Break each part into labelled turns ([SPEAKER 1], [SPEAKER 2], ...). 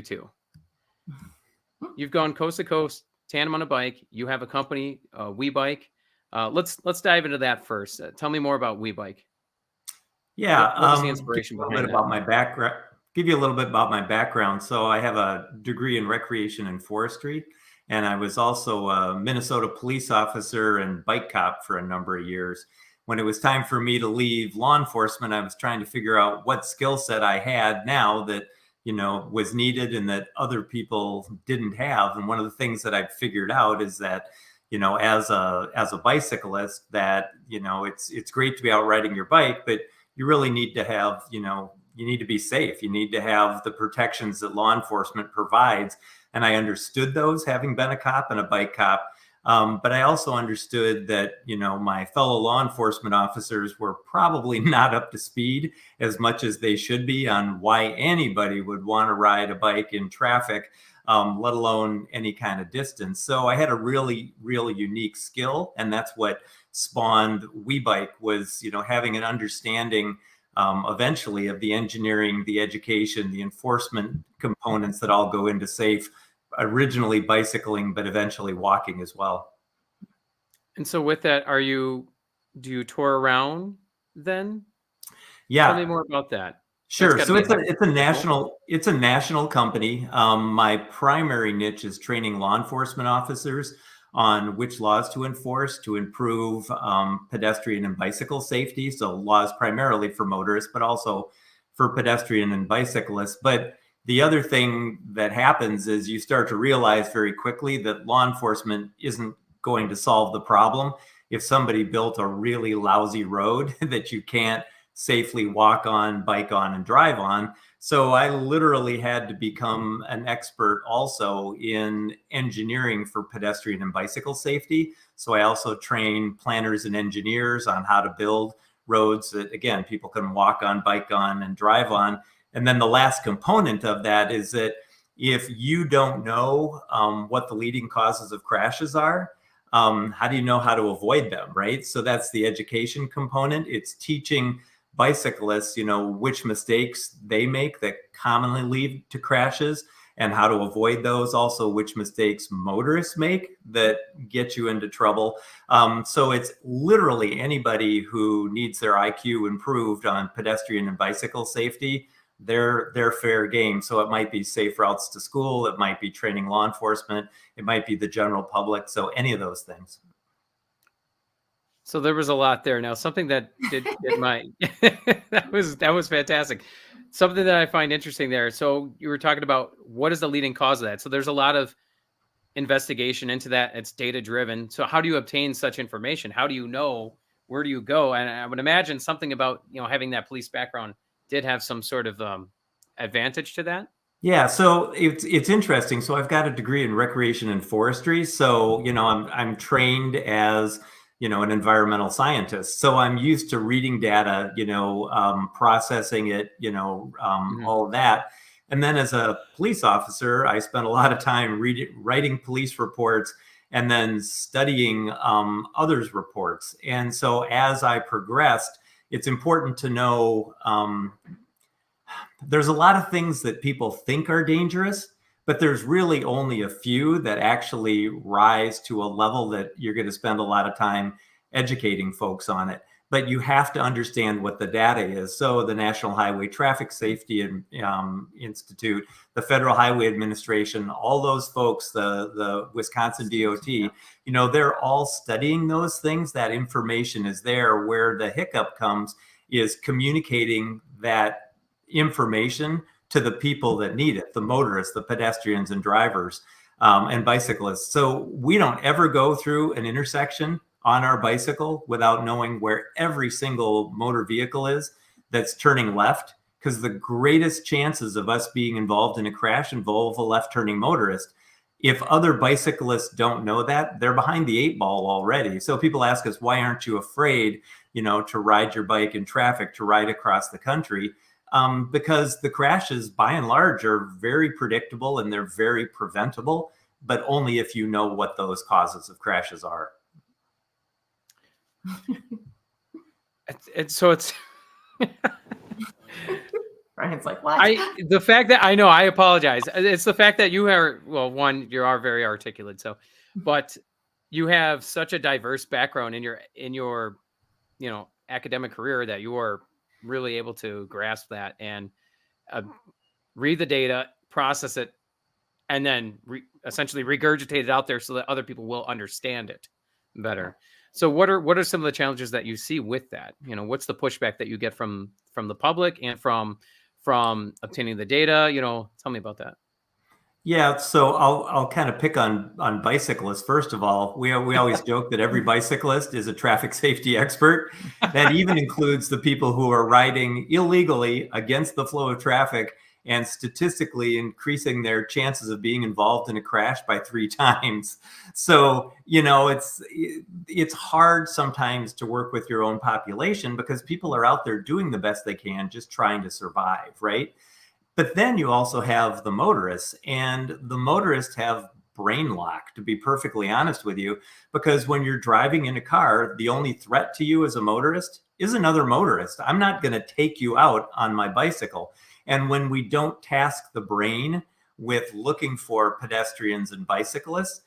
[SPEAKER 1] too. You've gone coast to coast, tandem on a bike. You have a company, WeBike. Let's dive into that first. Tell me more about WeBike.
[SPEAKER 2] Yeah,
[SPEAKER 1] what was the inspiration behind that?
[SPEAKER 2] About my background. Give you a little bit about my background. So I have a degree in recreation and forestry, and I was also a Minnesota police officer and bike cop for a number of years. When it was time for me to leave law enforcement, I was trying to figure out what skill set I had now that was needed and that other people didn't have. And one of the things that I figured out is that as a bicyclist, that it's great to be out riding your bike, but you really need to have, you need to be safe. You need to have the protections that law enforcement provides. And I understood those, having been a cop and a bike cop. But I also understood that, my fellow law enforcement officers were probably not up to speed as much as they should be on why anybody would want to ride a bike in traffic, let alone any kind of distance. So I had a really, really unique skill. And that's what spawned WeBike was, having an understanding eventually of the engineering, the education, the enforcement components that all go into safe, originally bicycling, but eventually walking as well.
[SPEAKER 1] And so with that, do you tour around then?
[SPEAKER 2] Yeah.
[SPEAKER 1] Tell me more about that.
[SPEAKER 2] Sure. So it's a national company. My primary niche is training law enforcement officers on which laws to enforce to improve pedestrian and bicycle safety. So laws primarily for motorists, but also for pedestrian and bicyclists. But the other thing that happens is you start to realize very quickly that law enforcement isn't going to solve the problem if somebody built a really lousy road that you can't safely walk on, bike on, and drive on. So I literally had to become an expert also in engineering for pedestrian and bicycle safety. So I also train planners and engineers on how to build roads that, again, people can walk on, bike on, and drive on. And then the last component of that is that if you don't know what the leading causes of crashes are, how do you know how to avoid them, right? So that's the education component. It's teaching bicyclists, which mistakes they make that commonly lead to crashes and how to avoid those. Also, which mistakes motorists make that get you into trouble. So it's literally anybody who needs their IQ improved on pedestrian and bicycle safety, they're fair game. So it might be safe routes to school. It might be training law enforcement. It might be the general public. So any of those things.
[SPEAKER 1] So there was a lot there. Now, something that did my that was fantastic. Something that I find interesting there. So you were talking about what is the leading cause of that. So there's a lot of investigation into that. It's data driven. So how do you obtain such information? How do you know? Where do you go? And I would imagine something about having that police background did have some sort of advantage to that.
[SPEAKER 2] Yeah, so it's interesting. So I've got a degree in recreation and forestry. So I'm trained as an environmental scientist. So I'm used to reading data, processing it, all of that. And then as a police officer, I spent a lot of time writing police reports and then studying others' reports. And so as I progressed, it's important to know there's a lot of things that people think are dangerous, but there's really only a few that actually rise to a level that you're going to spend a lot of time educating folks on it. But you have to understand what the data is. So the National Highway Traffic Safety Institute, the Federal Highway Administration, all those folks, the Wisconsin DOT, they're all studying those things. That information is there. Where the hiccup comes is communicating that information to the people that need it, the motorists, the pedestrians and drivers and bicyclists. So we don't ever go through an intersection on our bicycle without knowing where every single motor vehicle is that's turning left, because the greatest chances of us being involved in a crash involve a left turning motorist. If other bicyclists don't know that, they're behind the 8 ball already. So people ask us, why aren't you afraid, to ride your bike in traffic, to ride across the country? Because the crashes, by and large, are very predictable and they're very preventable, but only if you know what those causes of crashes are.
[SPEAKER 1] So it's
[SPEAKER 3] Brian's like, what?
[SPEAKER 1] The fact that I know, I apologize. It's the fact that you are, well, one, you are very articulate. So, but you have such a diverse background in your, academic career that you are really able to grasp that and uh, read the data, process it, and then essentially regurgitate it out there so that other people will understand it better. So what are some of the challenges that you see with that? What's the pushback that you get from the public and from obtaining the data? Tell me about that.
[SPEAKER 2] Yeah, so I'll kind of pick on bicyclists. First of all, we always joke that every bicyclist is a traffic safety expert. That even includes the people who are riding illegally against the flow of traffic and statistically increasing their chances of being involved in a crash by 3 times. So, it's hard sometimes to work with your own population because people are out there doing the best they can, just trying to survive, right? But then you also have the motorists, and the motorists have brain lock, to be perfectly honest with you, because when you're driving in a car, the only threat to you as a motorist is another motorist. I'm not going to take you out on my bicycle. And when we don't task the brain with looking for pedestrians and bicyclists,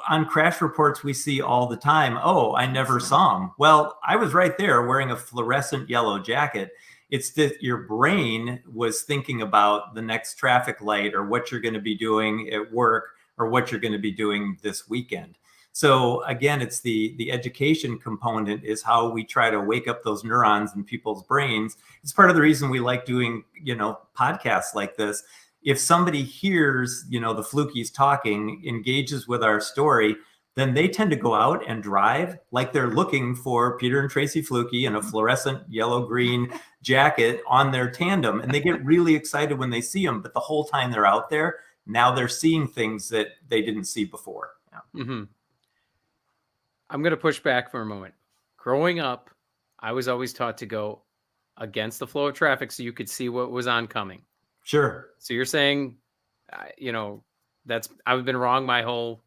[SPEAKER 2] on crash reports we see all the time, oh, I never saw him. Well, I was right there wearing a fluorescent yellow jacket. It's that your brain was thinking about the next traffic light or what you're going to be doing at work or what you're going to be doing this weekend. So again, it's the education component is how we try to wake up those neurons in people's brains. It's part of the reason we like doing, podcasts like this. If somebody hears, the Fluckes talking, engages with our story, then they tend to go out and drive like they're looking for Peter and Tracy Flucke in a fluorescent yellow-green jacket on their tandem. And they get really excited when they see them. But the whole time they're out there, now they're seeing things that they didn't see before.
[SPEAKER 3] Yeah.
[SPEAKER 1] Mm-hmm. I'm going to push back for a moment. Growing up, I was always taught to go against the flow of traffic so you could see what was oncoming.
[SPEAKER 2] Sure.
[SPEAKER 1] So you're saying, I've been wrong my whole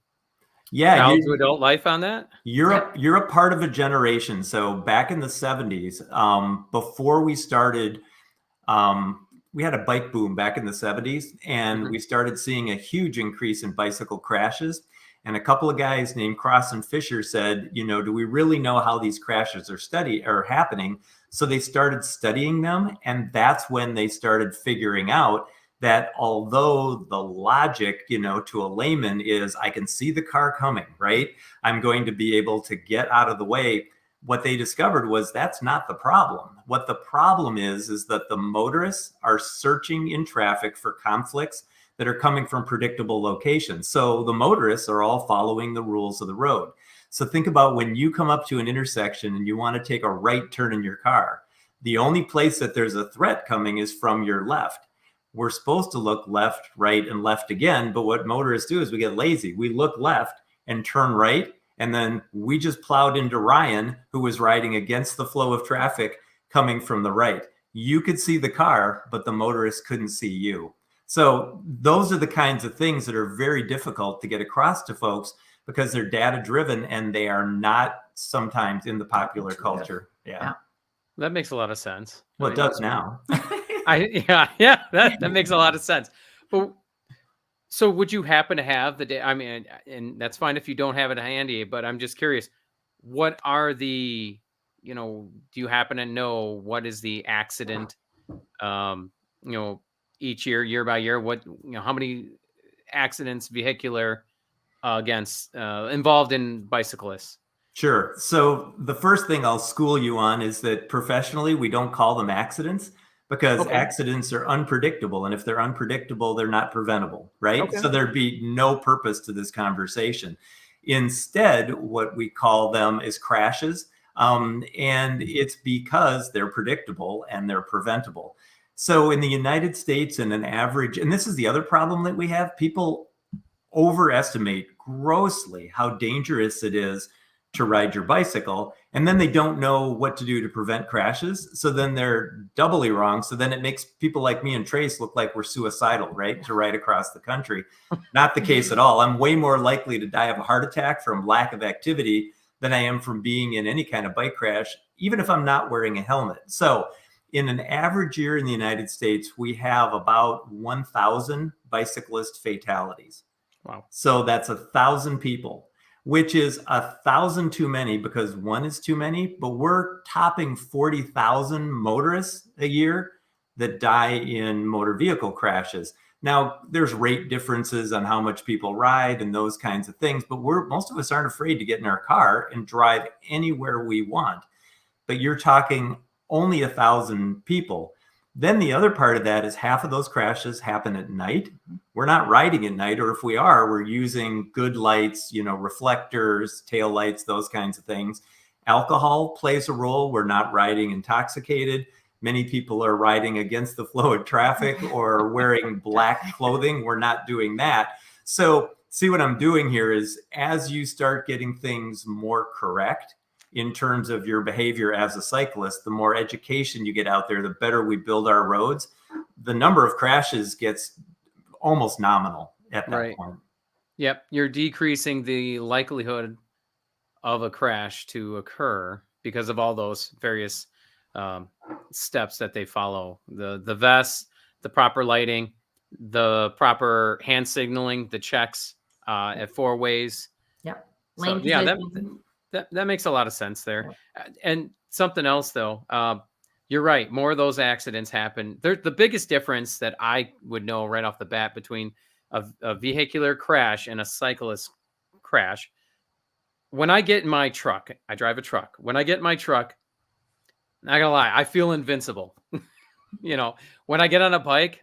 [SPEAKER 2] child
[SPEAKER 1] to adult life on that?
[SPEAKER 2] You're a part of a generation. So back in the 70s, before we started, we had a bike boom back in the 70s, and we started seeing a huge increase in bicycle crashes. And a couple of guys named Cross and Fisher said, do we really know how these crashes are happening? So they started studying them. And that's when they started figuring out that although the logic, to a layman is I can see the car coming, right? I'm going to be able to get out of the way. What they discovered was that's not the problem. What the problem is that the motorists are searching in traffic for conflicts that are coming from predictable locations. So the motorists are all following the rules of the road. So think about when you come up to an intersection and you want to take a right turn in your car. The only place that there's a threat coming is from your left. We're supposed to look left, right, and left again. But what motorists do is we get lazy. We look left and turn right. And then we just plowed into Ryan, who was riding against the flow of traffic coming from the right. You could see the car, but the motorist couldn't see you. So those are the kinds of things that are very difficult to get across to folks because they're data driven and they are not sometimes in the popular culture. Yeah.
[SPEAKER 1] That makes a lot of sense.
[SPEAKER 2] Well, it does now.
[SPEAKER 1] That makes a lot of sense. But so would you happen to have the data? I mean, and that's fine if you don't have it handy, but I'm just curious, what are the, do you happen to know what is the accident, each year by year, what, how many accidents vehicular involved in bicyclists?
[SPEAKER 2] Sure. So the first thing I'll school you on is that professionally, we don't call them accidents because accidents are unpredictable. And if they're unpredictable, they're not preventable, right? Okay. So there'd be no purpose to this conversation. Instead, what we call them is crashes. And it's because they're predictable and they're preventable. So in the United States, in an average, and this is the other problem that we have, people overestimate grossly how dangerous it is to ride your bicycle. And then they don't know what to do to prevent crashes. So then they're doubly wrong. So then it makes people like me and Trace look like we're suicidal, right? To ride across the country. Not the case at all. I'm way more likely to die of a heart attack from lack of activity than I am from being in any kind of bike crash, even if I'm not wearing a helmet. So In an average year in the United States, we have about 1,000 bicyclist fatalities.
[SPEAKER 1] Wow.
[SPEAKER 2] So that's 1,000 people, which is 1,000 too many because one is too many, but we're topping 40,000 motorists a year that die in motor vehicle crashes. Now, there's rate differences on how much people ride and those kinds of things, but most of us aren't afraid to get in our car and drive anywhere we want. But you're talking only 1,000 people. Then the other part of that is half of those crashes happen at night. We're not riding at night, or if we are, we're using good lights, reflectors, tail lights, those kinds of things. Alcohol plays a role. We're not riding intoxicated. Many people are riding against the flow of traffic or wearing black clothing. We're not doing that. So see what I'm doing here is as you start getting things more correct in terms of your behavior as a cyclist, the more education you get out there, the better we build our roads. The number of crashes gets almost nominal at that point.
[SPEAKER 1] Yep. You're decreasing the likelihood of a crash to occur because of all those various steps that they follow. The vests, the proper lighting, the proper hand signaling, the checks at 4 ways.
[SPEAKER 3] Yep.
[SPEAKER 1] So, yeah, that makes a lot of sense there. And something else, though, you're right. More of those accidents happen. The biggest difference that I would know right off the bat between a vehicular crash and a cyclist crash, when I get in my truck, I drive a truck. When I get in my truck, not gonna lie, I feel invincible. When I get on a bike,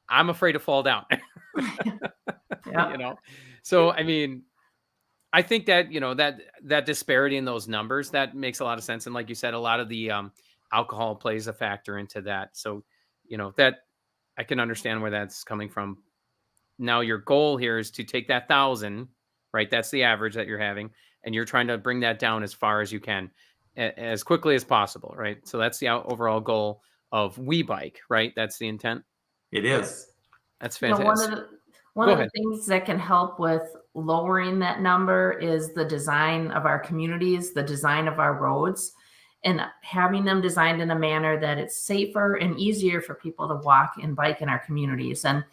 [SPEAKER 1] I'm afraid to fall down. So I mean, I think that that disparity in those numbers, that makes a lot of sense. And like you said, a lot of the alcohol plays a factor into that. So that I can understand where that's coming from. Now your goal here is to take that 1,000, right? That's the average that you're having, and you're trying to bring that down as far as you can, as quickly as possible, right? So that's the overall goal of WeBike, right? That's the intent.
[SPEAKER 2] It is.
[SPEAKER 1] That's fantastic.
[SPEAKER 3] One of the things that can help with lowering that number is the design of our communities, the design of our roads, and having them designed in a manner that it's safer and easier for people to walk and bike in our communities. And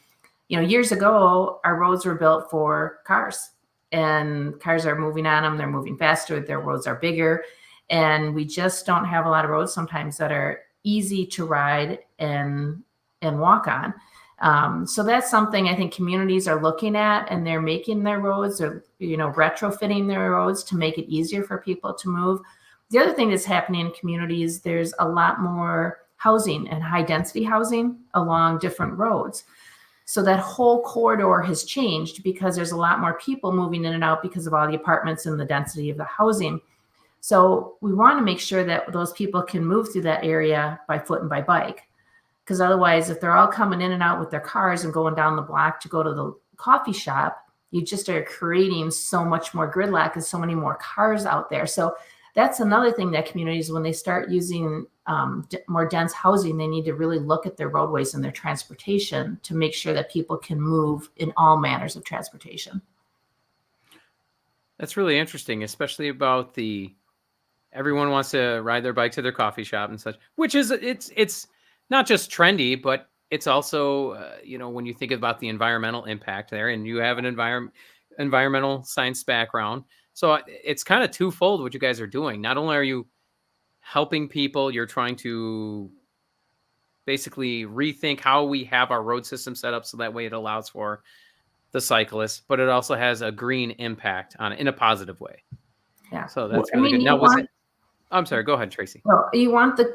[SPEAKER 3] years ago, our roads were built for cars, and cars are moving on them. They're moving faster. Their roads are bigger. And we just don't have a lot of roads sometimes that are easy to ride and walk on. So that's something I think communities are looking at, and they're making their roads or, retrofitting their roads to make it easier for people to move. The other thing that's happening in communities, there's a lot more housing and high density housing along different roads. So that whole corridor has changed because there's a lot more people moving in and out because of all the apartments and the density of the housing. So we want to make sure that those people can move through that area by foot and by bike. Because otherwise, if they're all coming in and out with their cars and going down the block to go to the coffee shop, you just are creating so much more gridlock and so many more cars out there. So that's another thing that communities, when they start using more dense housing, they need to really look at their roadways and their transportation to make sure that people can move in all manners of transportation.
[SPEAKER 1] That's really interesting, especially about everyone wants to ride their bike to their coffee shop and such, which is, it's not just trendy, but it's also, when you think about the environmental impact there, and you have an environmental science background. So it's kind of twofold what you guys are doing. Not only are you helping people, you're trying to basically rethink how we have our road system set up so that way it allows for the cyclists, but it also has a green impact on it in a positive way.
[SPEAKER 3] Yeah.
[SPEAKER 1] So that's really good. Now, I'm sorry, go ahead, Tracy.
[SPEAKER 3] Well, you want the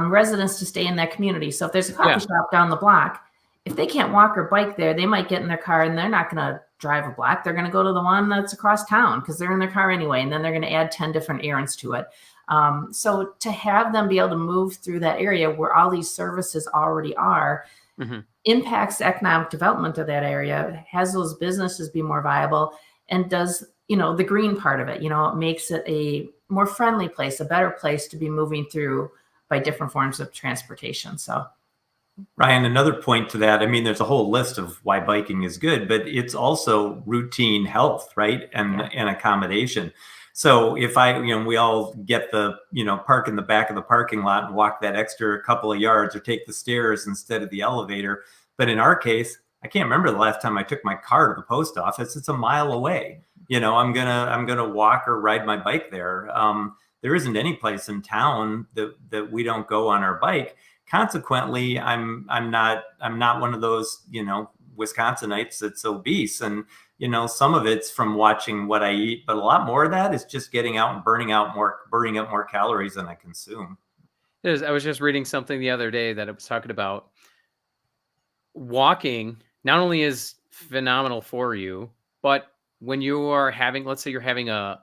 [SPEAKER 3] residents to stay in that community. So if there's a coffee shop down the block, if they can't walk or bike there, they might get in their car and they're not going to drive a block. They're going to go to the one that's across town because they're in their car anyway. And then they're going to add 10 different errands to it. So to have them be able to move through that area where all these services already are, impacts the economic development of that area, has those businesses be more viable, and does, the green part of it, it makes it a more friendly place, a better place to be moving through by different forms of transportation. So
[SPEAKER 2] Ryan, another point to that, there's a whole list of why biking is good, but it's also routine health, right? And accommodation. So if we all get the, park in the back of the parking lot and walk that extra couple of yards or take the stairs instead of the elevator. But in our case, I can't remember the last time I took my car to the post office. It's a mile away. I'm gonna walk or ride my bike there. There isn't any place in town that we don't go on our bike. Consequently, I'm not one of those, Wisconsinites that's obese. And, some of it's from watching what I eat, but a lot more of that is just getting out and burning up more calories than I consume.
[SPEAKER 1] I was just reading something the other day that it was talking about walking not only is phenomenal for you, but when you are having, let's say you're having a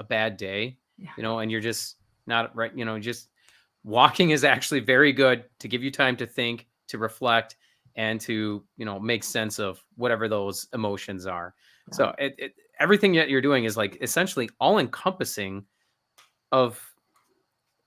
[SPEAKER 1] bad day,
[SPEAKER 3] Yeah.
[SPEAKER 1] and you're just not right, just walking is actually very good to give you time to think, to reflect, and to, make sense of whatever those emotions are.
[SPEAKER 3] Yeah.
[SPEAKER 1] So everything that you're doing is like essentially all encompassing of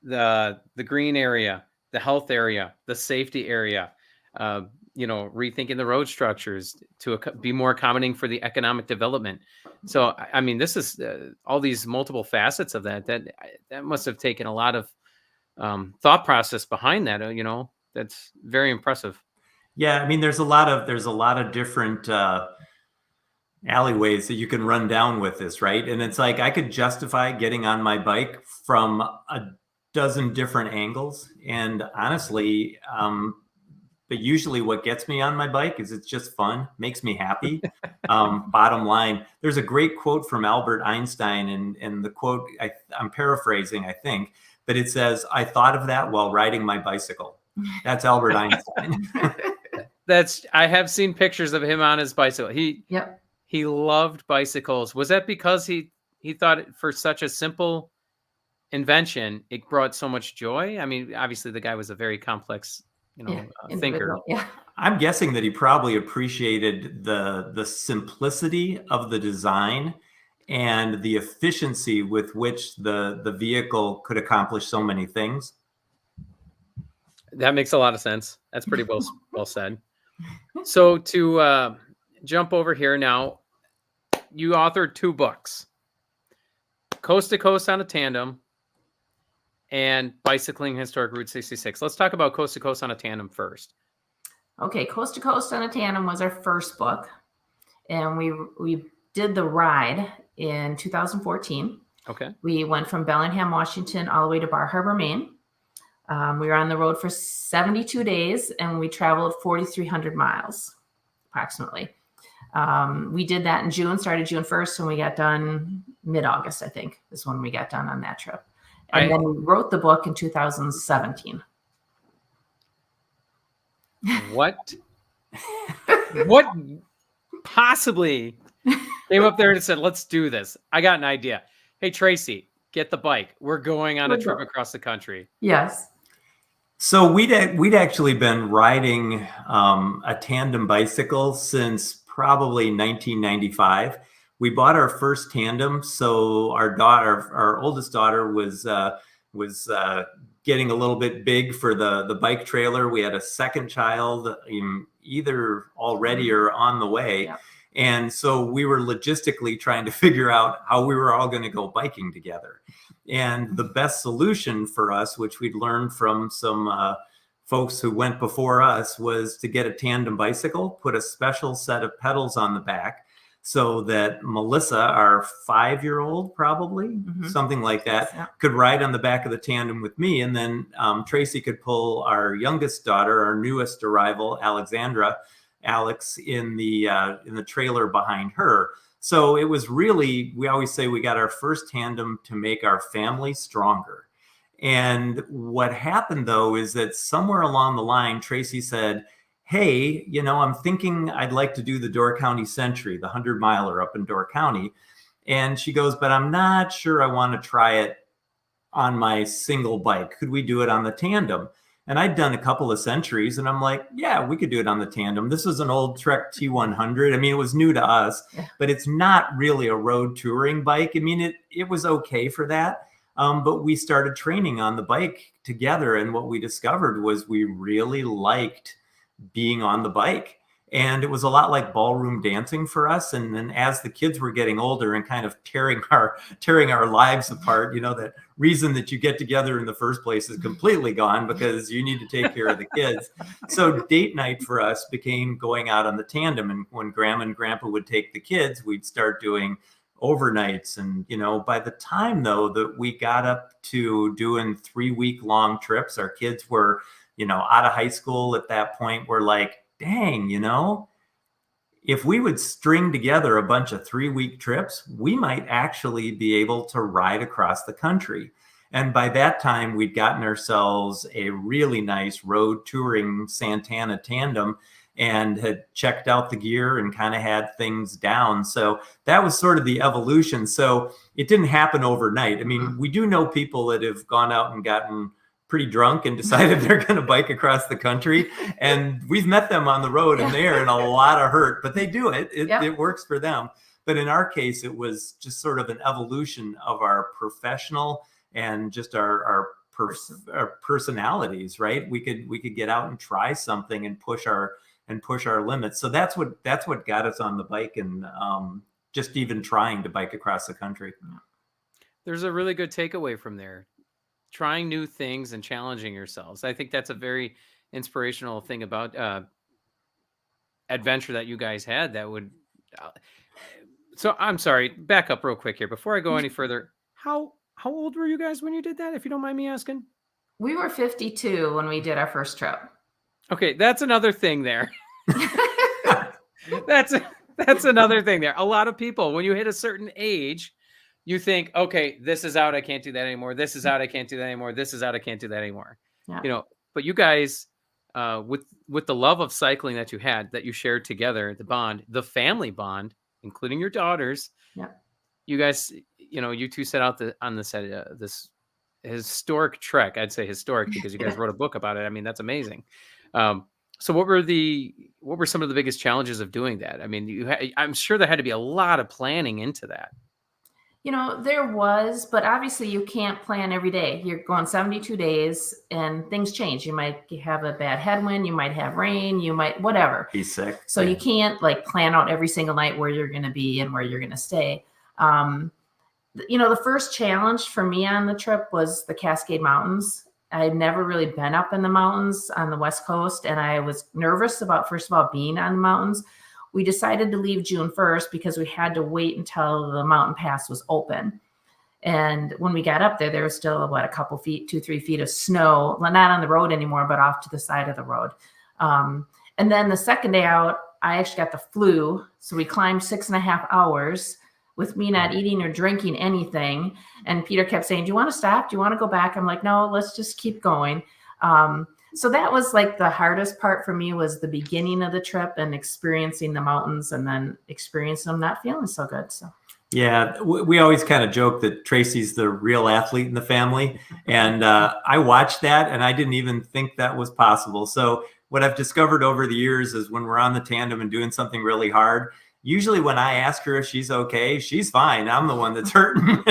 [SPEAKER 1] the green area, the health area, the safety area, rethinking the road structures to be more accommodating for the economic development. So, I mean, this is all these multiple facets of that must have taken a lot of thought process behind that. That's very impressive.
[SPEAKER 2] Yeah, I mean, there's a lot of different alleyways that you can run down with this, right? And it's like I could justify getting on my bike from a dozen different angles, and honestly, but usually what gets me on my bike is it's just fun, makes me happy. Bottom line, there's a great quote from Albert Einstein, and the quote, I'm paraphrasing, I think, but it says, "I thought of that while riding my bicycle." That's Albert Einstein.
[SPEAKER 1] I have seen pictures of him on his bicycle.
[SPEAKER 3] Yep.
[SPEAKER 1] He loved bicycles. Was that because he thought it, for such a simple invention, it brought so much joy? I mean, obviously the guy was a very complex, thinker.
[SPEAKER 3] Yeah.
[SPEAKER 2] I'm guessing that he probably appreciated the simplicity of the design and the efficiency with which the vehicle could accomplish so many things.
[SPEAKER 1] That makes a lot of sense. That's pretty well said. So to jump over here now, you authored 2 books, Coast to Coast on a Tandem and Bicycling Historic Route 66. Let's talk about Coast to Coast on a Tandem first.
[SPEAKER 3] Okay, Coast to Coast on a Tandem was our first book, and we did the ride in 2014.
[SPEAKER 1] Okay.
[SPEAKER 3] We went from Bellingham, Washington, all the way to Bar Harbor, Maine. We were on the road for 72 days, and we traveled 4,300 miles, approximately. We did that in June, started June 1st, and we got done mid-August, I think, is when we got done on that trip. And then we wrote the book in 2017.
[SPEAKER 1] What possibly came up there and said, "Let's do this"? I got an idea. Hey, Tracy, get the bike. We're going on a trip across the country.
[SPEAKER 3] Yes.
[SPEAKER 2] So we'd actually been riding a tandem bicycle since probably 1995. We bought our first tandem, so our oldest daughter, was getting a little bit big for the bike trailer. We had a second child, either already or on the way.
[SPEAKER 3] Yeah.
[SPEAKER 2] And so we were logistically trying to figure out how we were all going to go biking together. And the best solution for us, which we'd learned from some folks who went before us, was to get a tandem bicycle, put a special set of pedals on the back so that Melissa, our 5-year-old, probably, something like that, could ride on the back of the tandem with me. And then Tracy could pull our youngest daughter, our newest arrival, Alex, in the trailer behind her. So it was really, we always say we got our first tandem to make our family stronger. And what happened, though, is that somewhere along the line, Tracy said, "Hey, I'm thinking I'd like to do the Door County Century, the 100-miler up in Door County." And she goes, "But I'm not sure I want to try it on my single bike. Could we do it on the tandem?" And I'd done a couple of centuries, and I'm like, "Yeah, we could do it on the tandem." This was an old Trek T100. I mean, it was new to us, but it's not really a road touring bike. I mean, it was okay for that. But we started training on the bike together, and what we discovered was we really liked being on the bike. And it was a lot like ballroom dancing for us. And then as the kids were getting older and kind of tearing our lives apart, that reason that you get together in the first place is completely gone because you need to take care of the kids. So date night for us became going out on the tandem. And when Grandma and Grandpa would take the kids, we'd start doing overnights. And, by the time though that we got up to doing 3-week long trips, our kids were, out of high school at that point. We're like, dang, if we would string together a bunch of 3-week trips, we might actually be able to ride across the country. And by that time, we'd gotten ourselves a really nice road touring Santana tandem and had checked out the gear and kind of had things down. So that was sort of the evolution. So it didn't happen overnight. I mean, we do know people that have gone out and gotten pretty drunk and decided they're going to bike across the country. And we've met them on the road and they're in a lot of hurt, but they do it. It works for them. But in our case, it was just sort of an evolution of our professional and just our personalities, right? We could get out and try something and push our limits. So that's what got us on the bike and just even trying to bike across the country.
[SPEAKER 1] There's a really good takeaway from there. Trying new things and challenging yourselves. I think that's a very inspirational thing about adventure that you guys had that would. So I'm sorry, back up real quick here. Before I go any further, how old were you guys when you did that, if you don't mind me asking?
[SPEAKER 3] We were 52 when we did our first trip.
[SPEAKER 1] Okay, that's another thing there. That's another thing there. A lot of people, when you hit a certain age, you think, okay, this is out. I can't do that anymore. This is out. I can't do that anymore. This is out. I can't do that anymore.
[SPEAKER 3] Yeah.
[SPEAKER 1] But you guys, with the love of cycling that you had, that you shared together, the bond, the family bond, including your daughters.
[SPEAKER 3] Yeah.
[SPEAKER 1] You guys, you two set out on this historic trek. I'd say historic because you guys wrote a book about it. I mean, that's amazing. So what were some of the biggest challenges of doing that? I mean, I'm sure there had to be a lot of planning into that.
[SPEAKER 3] There was, but obviously you can't plan every day. You're going 72 days and things change. You might have a bad headwind. You might have rain. You might, whatever.
[SPEAKER 2] Be sick.
[SPEAKER 3] So you can't plan out every single night where you're going to be and where you're going to stay. The first challenge for me on the trip was the Cascade Mountains. I'd never really been up in the mountains on the West Coast, and I was nervous about, first of all, being on the mountains. We decided to leave June 1st because we had to wait until the mountain pass was open. And when we got up there, there was still, a couple feet, 2-3 feet of snow, not on the road anymore, but off to the side of the road. And then the second day out, I actually got the flu. So we climbed 6.5 hours with me not eating or drinking anything. And Peter kept saying, do you want to stop? Do you want to go back? I'm like, no, let's just keep going. So that was the hardest part for me, was the beginning of the trip and experiencing the mountains and then experiencing them not feeling so good. So.
[SPEAKER 2] Yeah, we always kind of joke that Tracy's the real athlete in the family. And I watched that and I didn't even think that was possible. So what I've discovered over the years is when we're on the tandem and doing something really hard, usually when I ask her if she's okay, she's fine. I'm the one that's hurting.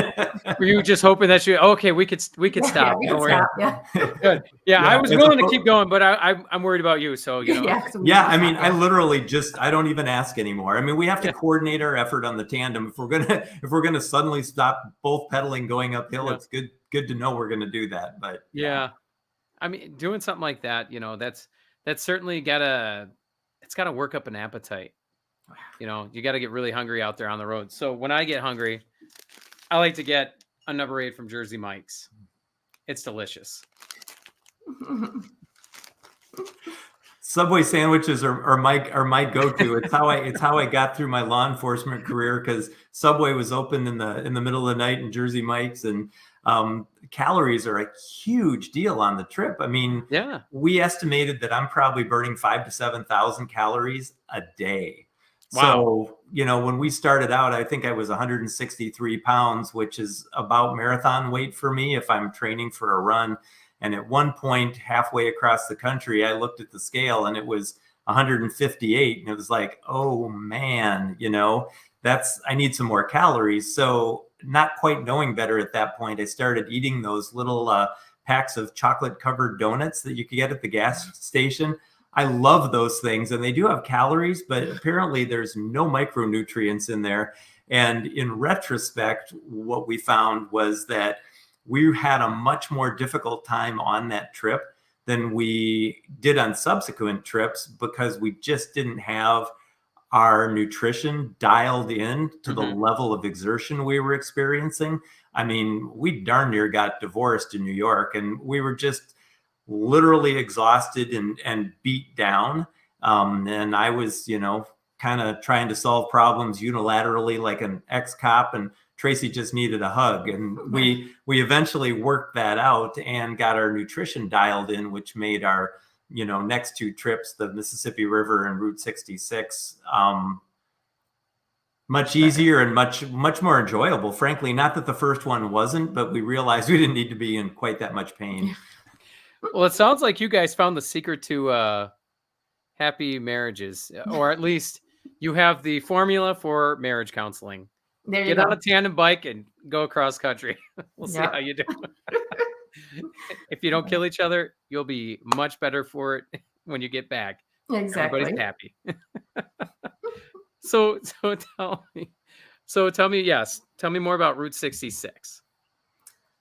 [SPEAKER 1] Were you just hoping that we could stop?
[SPEAKER 3] Yeah.
[SPEAKER 1] Good. Yeah, I was willing to keep going, but I'm worried about you. So
[SPEAKER 2] Yeah. I mean, I literally I don't even ask anymore. I mean, we have to coordinate our effort on the tandem. If we're gonna suddenly stop both pedaling going uphill, it's good to know we're gonna do that. But
[SPEAKER 1] yeah, I mean, doing something like that, that's certainly gotta work up an appetite. You got to get really hungry out there on the road. So when I get hungry, I like to get a number 8 from Jersey Mike's. It's delicious.
[SPEAKER 2] Subway sandwiches are my go-to. It's how I got through my law enforcement career, because Subway was open in the middle of the night in Jersey Mike's, and calories are a huge deal on the trip. I mean, we estimated that I'm probably burning 5,000 to 7,000 calories a day.
[SPEAKER 1] Wow.
[SPEAKER 2] So, when we started out, I think I was 163 pounds, which is about marathon weight for me if I'm training for a run. And at one point, halfway across the country, I looked at the scale and it was 158. And it was like, oh man, I need some more calories. So not quite knowing better at that point, I started eating those little packs of chocolate covered donuts that you could get at the gas station. I love those things, and they do have calories, but apparently there's no micronutrients in there. And in retrospect, what we found was that we had a much more difficult time on that trip than we did on subsequent trips because we just didn't have our nutrition dialed in to the level of exertion we were experiencing. I mean, we darn near got divorced in New York, and we were just literally exhausted and beat down. And I was, kind of trying to solve problems unilaterally like an ex-cop, and Tracy just needed a hug. And we eventually worked that out and got our nutrition dialed in, which made our, next two trips, the Mississippi River and Route 66, much easier and much more enjoyable. Frankly, not that the first one wasn't, but we realized we didn't need to be in quite that much pain.
[SPEAKER 1] Well, it sounds like you guys found the secret to happy marriages, or at least you have the formula for marriage counseling.
[SPEAKER 3] There you
[SPEAKER 1] Get
[SPEAKER 3] go.
[SPEAKER 1] on a tandem bike and go across country. We'll see how you do. If you don't kill each other, you'll be much better for it when you get back.
[SPEAKER 3] Exactly.
[SPEAKER 1] Everybody's happy. So tell me more about Route 66.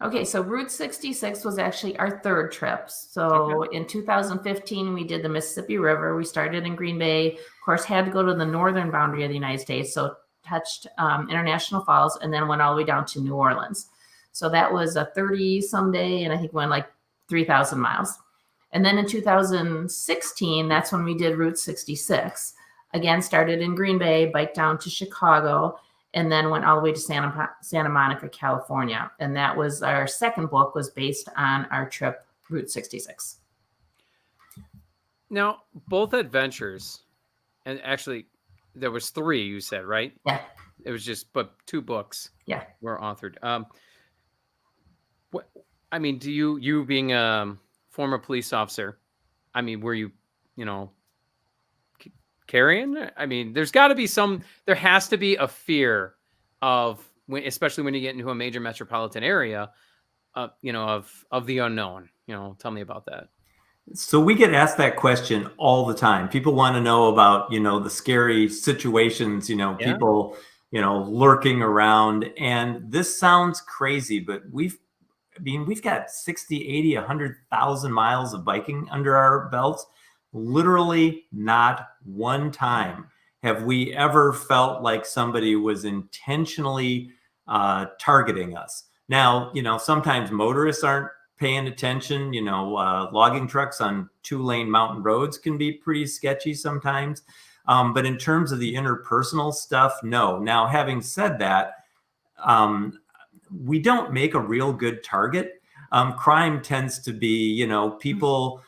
[SPEAKER 3] Okay, so Route 66 was actually our third trip. So in 2015, we did the Mississippi River. We started in Green Bay, of course, had to go to the northern boundary of the United States. So touched International Falls and then went all the way down to New Orleans. So that was a 30 some day, and I think went like 3,000 miles. And then in 2016, that's when we did Route 66. Again, started in Green Bay, biked down to Chicago, and then went all the way to Santa Monica, California. And that was our second book, was based on our trip, Route 66.
[SPEAKER 1] Now, both adventures, and actually there was 3, you said, right?
[SPEAKER 3] Yeah.
[SPEAKER 1] It was just, but 2 books were authored. I mean, do you being a former police officer, I mean, were you, carrying? I mean, there has to be a fear of, especially when you get into a major metropolitan area, of the unknown. Tell me about that.
[SPEAKER 2] So we get asked that question all the time. People want to know about, the scary situations, people, lurking around. And this sounds crazy, but we've got 60, 80, 100,000 miles of biking under our belts. Literally not one time have we ever felt like somebody was intentionally targeting us. Now, sometimes motorists aren't paying attention. Logging trucks on 2-lane mountain roads can be pretty sketchy sometimes. But in terms of the interpersonal stuff, no. Now, having said that, we don't make a real good target. Crime tends to be, people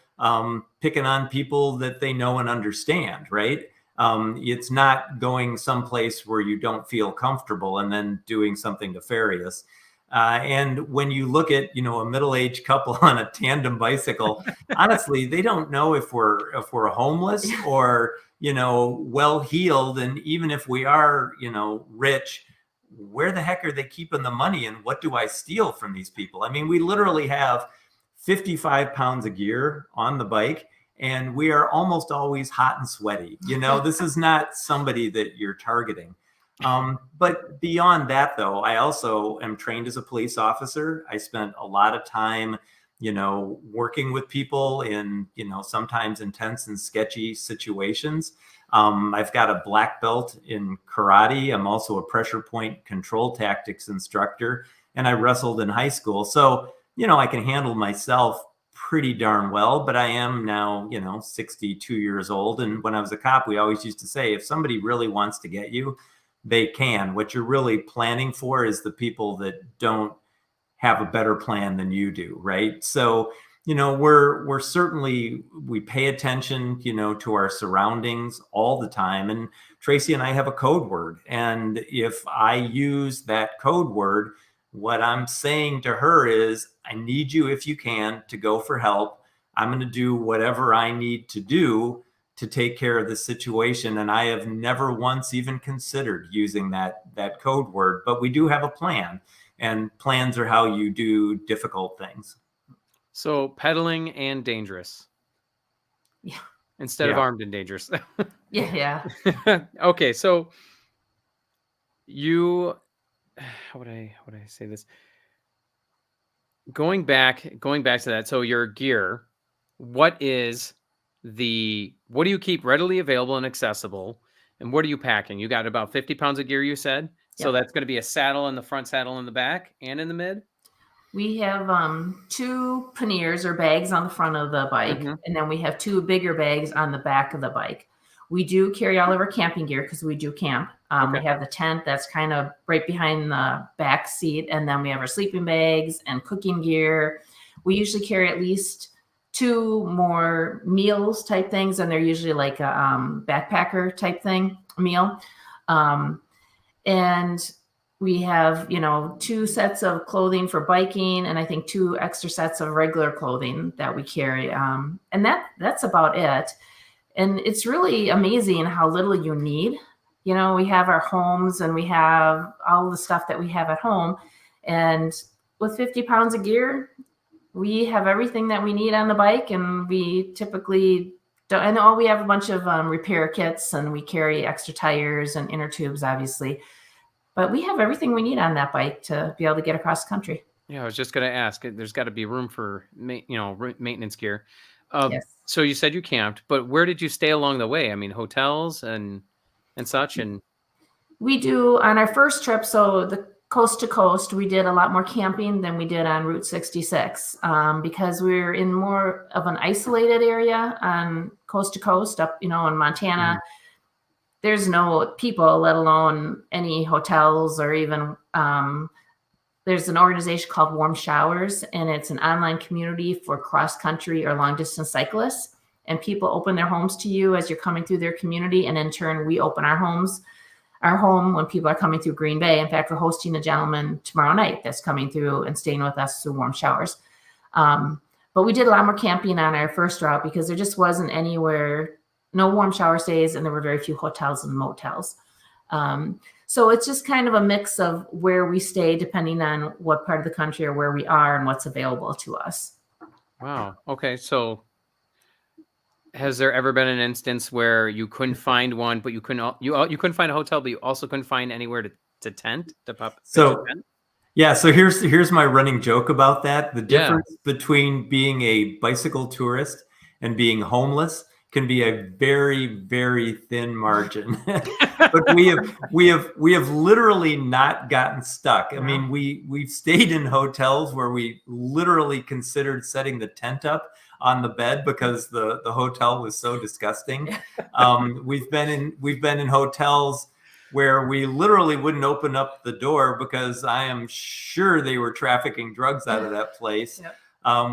[SPEAKER 2] picking on people that they know and understand, right? It's not going someplace where you don't feel comfortable and then doing something nefarious. And when you look at, a middle-aged couple on a tandem bicycle, honestly, they don't know if we're homeless or, well-heeled. And even if we are, rich, where the heck are they keeping the money, and what do I steal from these people? I mean, we literally have 55 pounds of gear on the bike, and we are almost always hot and sweaty. This is not somebody that you're targeting. But beyond that, though, I also am trained as a police officer. I spent a lot of time, working with people in, sometimes intense and sketchy situations. I've got a black belt in karate. I'm also a pressure point control tactics instructor, and I wrestled in high school. So, I can handle myself pretty darn well, but I am now, 62 years old. And when I was a cop, we always used to say, if somebody really wants to get you, they can. What you're really planning for is the people that don't have a better plan than you do, right? So, we're certainly, we pay attention, to our surroundings all the time. And Tracy and I have a code word. And if I use that code word, what I'm saying to her is, I need you, if you can, to go for help. I'm going to do whatever I need to do to take care of the situation. And I have never once even considered using that code word, but we do have a plan, and plans are how you do difficult things.
[SPEAKER 1] So pedaling and dangerous.
[SPEAKER 3] Yeah.
[SPEAKER 1] instead of
[SPEAKER 2] Yeah.
[SPEAKER 1] armed and dangerous.
[SPEAKER 3] Yeah.
[SPEAKER 1] Okay, so you, how would I say this? Going back to that. So your gear, what do you keep readily available and accessible, and what are you packing? You got about 50 pounds of gear, you said. So
[SPEAKER 3] Yep.
[SPEAKER 1] that's going to be a saddle in the front, saddle in the back, and in the mid.
[SPEAKER 3] We have 2 panniers or bags on the front of the bike,
[SPEAKER 1] Mm-hmm.
[SPEAKER 3] and then we have 2 bigger bags on the back of the bike. We do carry all of our camping gear because we do camp.
[SPEAKER 1] Okay.
[SPEAKER 3] We have the tent that's kind of right behind the back seat, and then we have our sleeping bags and cooking gear. We usually carry at least 2 more meals type things, and they're usually like a backpacker type thing meal. And we have, 2 sets of clothing for biking, and I think 2 extra sets of regular clothing that we carry. And that's about it. And it's really amazing how little you need. We have our homes and we have all the stuff that we have at home. And with 50 pounds of gear, we have everything that we need on the bike. And we typically don't, and we have a bunch of repair kits, and we carry extra tires and inner tubes, obviously. But we have everything we need on that bike to be able to get across the country.
[SPEAKER 1] Yeah, I was just going to ask. There's got to be room for maintenance gear.
[SPEAKER 3] Yes.
[SPEAKER 1] So you said you camped, but where did you stay along the way? I mean, hotels and such. And
[SPEAKER 3] We do on our first trip, so the coast to coast, we did a lot more camping than we did on Route 66 because we're in more of an isolated area on coast to coast up, in Montana. There's no people, let alone any hotels or even there's an organization called Warm Showers, and it's an online community for cross-country or long-distance cyclists. And people open their homes to you as you're coming through their community, and in turn, we open our home when people are coming through Green Bay. In fact, we're hosting a gentleman tomorrow night that's coming through and staying with us through Warm Showers. But we did a lot more camping on our first route because there just wasn't anywhere, no warm shower stays, and there were very few hotels and motels. So it's just kind of a mix of where we stay depending on what part of the country or where we are and what's available to us.
[SPEAKER 1] wow. Okay. So has there ever been an instance where you couldn't find one, but you couldn't find a hotel, but you also couldn't find anywhere to tent to pitch a tent?
[SPEAKER 2] Yeah, so here's my running joke about that. The difference between being a bicycle tourist and being homeless can be a very, very thin margin. But we have literally not gotten stuck. I mean, we've stayed in hotels where we literally considered setting the tent up on the bed because the hotel was so disgusting. We've been in hotels where we literally wouldn't open up the door because I am sure they were trafficking drugs out of that place.
[SPEAKER 3] Yep.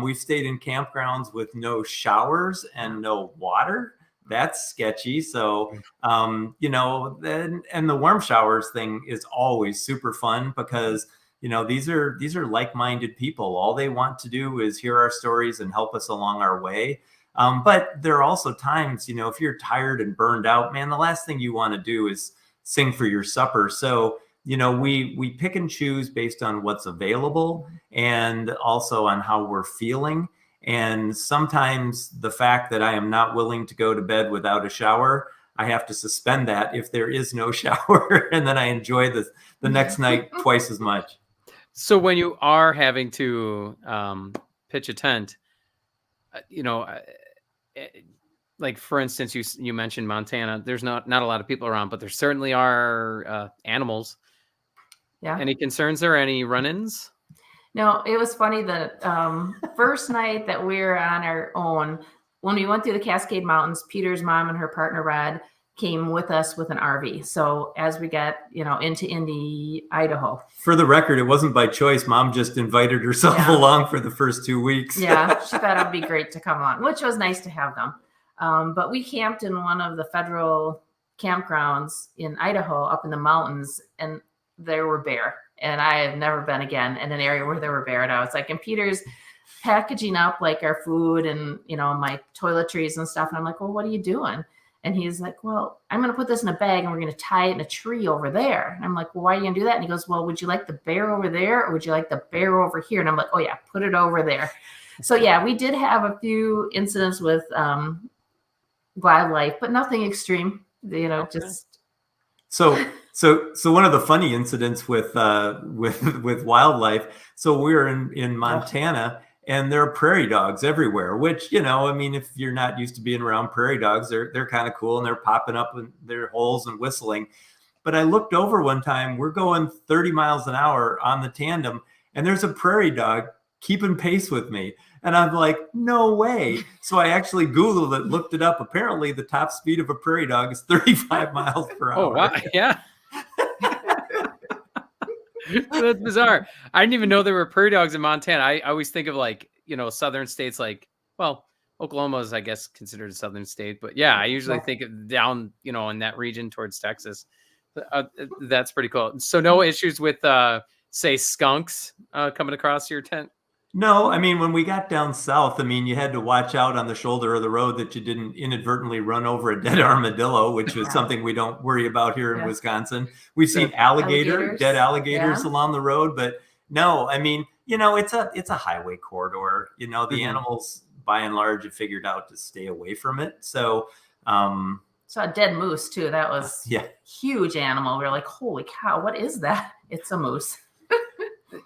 [SPEAKER 2] We've stayed in campgrounds with no showers and no water. That's sketchy. So, and the warm showers thing is always super fun because, these are like-minded people. All they want to do is hear our stories and help us along our way. But there are also times, if you're tired and burned out, man, the last thing you want to do is sing for your supper. So, we pick and choose based on what's available and also on how we're feeling. And sometimes the fact that I am not willing to go to bed without a shower, I have to suspend that if there is no shower. And then I enjoy the next night twice as much.
[SPEAKER 1] So when you are having to pitch a tent, like for instance, you mentioned Montana. There's not a lot of people around, but there certainly are animals.
[SPEAKER 3] Yeah.
[SPEAKER 1] Any concerns or any run-ins?
[SPEAKER 3] No, it was funny that first night that we were on our own, when we went through the Cascade Mountains, Peter's mom and her partner Rod came with us with an RV. So as we got, into Indy, Idaho.
[SPEAKER 2] For the record, it wasn't by choice. Mom just invited herself along for the first 2 weeks.
[SPEAKER 3] Yeah, she thought it'd be great to come along, which was nice to have them. But we camped in one of the federal campgrounds in Idaho up in the mountains, and there were bear. And I have never been again in an area where there were bear. And I was like, and Peter's packaging up like our food and, my toiletries and stuff. And I'm like, well, what are you doing? And he's like, well, I'm going to put this in a bag and we're going to tie it in a tree over there. And I'm like, well, why are you going to do that? And he goes, well, would you like the bear over there or would you like the bear over here? And I'm like, oh yeah, put it over there. So yeah, we did have a few incidents with wildlife, but nothing extreme.
[SPEAKER 1] Okay.
[SPEAKER 3] Just
[SPEAKER 2] So one of the funny incidents with with wildlife. So we were in Montana, and there are prairie dogs everywhere. Which, I mean, if you're not used to being around prairie dogs, they're kind of cool, and they're popping up in their holes and whistling. But I looked over one time. We're going 30 miles an hour on the tandem, and there's a prairie dog keeping pace with me. And I'm like, no way. So I actually Googled it, looked it up. Apparently, the top speed of a prairie dog is 35 miles per hour.
[SPEAKER 1] Oh, wow. Yeah. That's bizarre. I didn't even know there were prairie dogs in Montana. I always think of like, southern states like, well, Oklahoma is, I guess, considered a southern state. But yeah, I usually think of down, in that region towards Texas. That's pretty cool. So no issues with, say, skunks coming across your tent?
[SPEAKER 2] No, I mean, when we got down south, I mean, you had to watch out on the shoulder of the road that you didn't inadvertently run over a dead armadillo, which was something we don't worry about here in Wisconsin. We've seen dead alligators along the road, but no, I mean, it's a highway corridor. The animals by and large have figured out to stay away from it. So,
[SPEAKER 3] saw a dead moose too. That was huge animal. We were like, holy cow, what is that? It's a moose.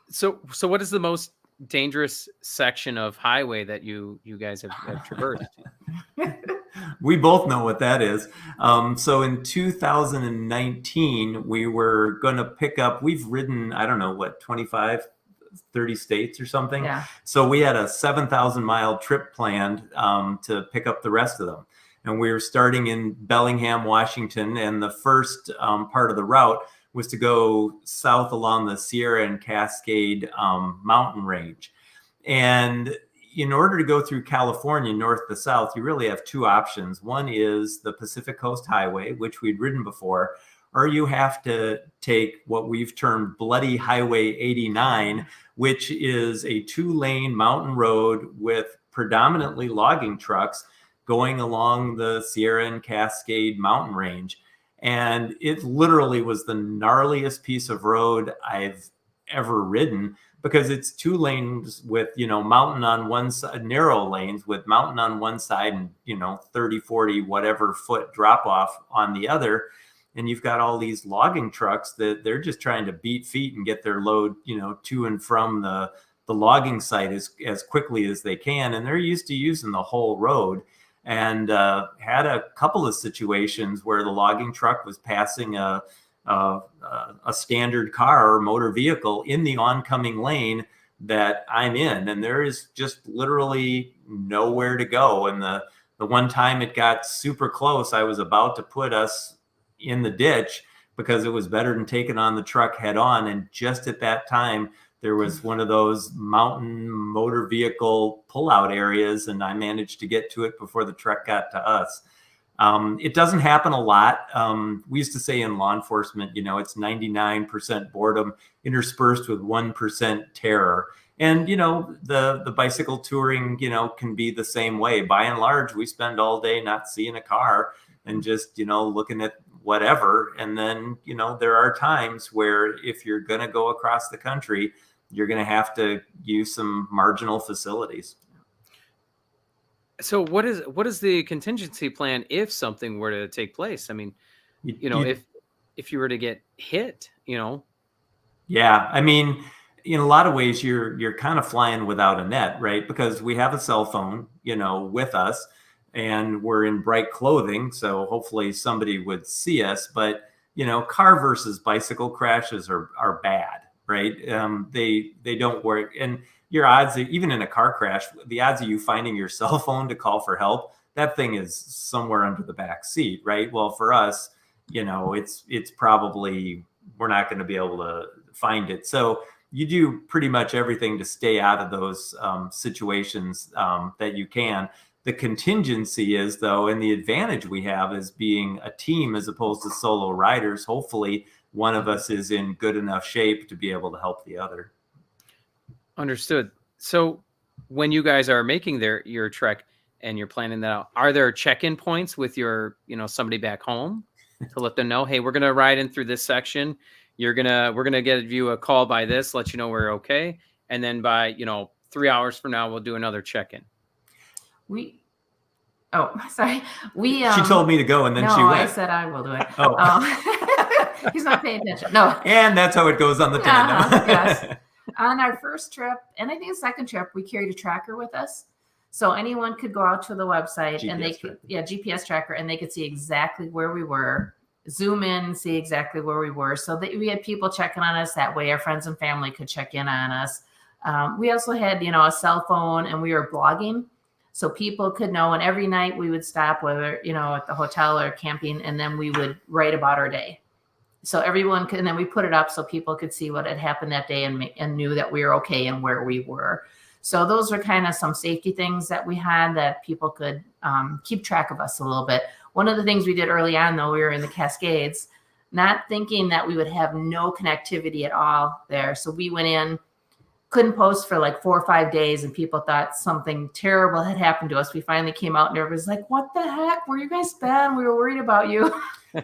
[SPEAKER 1] So what is the most dangerous section of highway that you guys have traversed?
[SPEAKER 2] We both know what that is. So in 2019, we were going to pick up, we've ridden, I don't know, 25, 30 states or something.
[SPEAKER 3] Yeah.
[SPEAKER 2] So we had a 7,000 mile trip planned to pick up the rest of them. And we were starting in Bellingham, Washington. And the first part of the route was to go south along the Sierra and Cascade mountain range. And in order to go through California, north to south, you really have two options. One is the Pacific Coast Highway, which we'd ridden before, or you have to take what we've termed Bloody Highway 89, which is a 2-lane mountain road with predominantly logging trucks going along the Sierra and Cascade mountain range. And it literally was the gnarliest piece of road I've ever ridden, because it's 2 lanes with, mountain on one side, narrow lanes with mountain on one side and, 30, 40, whatever foot drop off on the other. And you've got all these logging trucks that they're just trying to beat feet and get their load, to and from the logging site as quickly as they can. And they're used to using the whole road. And had a couple of situations where the logging truck was passing a standard car or motor vehicle in the oncoming lane that I'm in, and there is just literally nowhere to go. And the one time it got super close, I was about to put us in the ditch because it was better than taking on the truck head on. And just at that time, there was one of those mountain motor vehicle pullout areas, and I managed to get to it before the truck got to us. It doesn't happen a lot. We used to say in law enforcement, it's 99% boredom interspersed with 1% terror. And, the bicycle touring, can be the same way. By and large, we spend all day not seeing a car and just, looking at whatever. And then, there are times where if you're going to go across the country, you're going to have to use some marginal facilities.
[SPEAKER 1] So what is the contingency plan if something were to take place? I mean, if you were to get hit,
[SPEAKER 2] Yeah, I mean, in a lot of ways, you're kind of flying without a net, right? Because we have a cell phone, with us, and we're in bright clothing, so hopefully somebody would see us. But car versus bicycle crashes are bad, right? They don't work, and your odds, even in a car crash, the odds of you finding your cell phone to call for help, that thing is somewhere under the back seat, right? Well, for us, it's probably, we're not going to be able to find it. So you do pretty much everything to stay out of those situations that you can. The contingency is, though, and the advantage we have is being a team as opposed to solo riders. Hopefully one of us is in good enough shape to be able to help the other.
[SPEAKER 1] Understood. So when you guys are making your trek and you're planning that out, are there check-in points with your, somebody back home to let them know, hey, we're going to ride in through this section. We're going to give you a call by this, let you know we're okay. And then by, 3 hours from now, we'll do another check-in.
[SPEAKER 3] Oh, sorry.
[SPEAKER 2] She told me to go, and then she
[SPEAKER 3] no,
[SPEAKER 2] went.
[SPEAKER 3] I said I will do it.
[SPEAKER 2] Oh.
[SPEAKER 3] He's not paying attention. No.
[SPEAKER 2] And that's how it goes on the tandem.
[SPEAKER 3] Yes. On our first trip, and I think the second trip, we carried a tracker with us. So anyone could go out to the website and they could, GPS tracker, and they could see exactly where we were, zoom in and see exactly where we were. So that we had people checking on us that way. Our friends and family could check in on us. We also had, a cell phone, and we were blogging. So people could know, and every night we would stop, whether, at the hotel or camping, and then we would write about our day. So everyone could, and then we put it up so people could see what had happened that day and knew that we were okay and where we were. So those are kind of some safety things that we had that people could keep track of us a little bit. One of the things we did early on, though, we were in the Cascades, not thinking that we would have no connectivity at all there. So we went in, couldn't post for like 4 or 5 days, and people thought something terrible had happened to us. We finally came out and everybody's like, what the heck? Where you guys been? We were worried about you.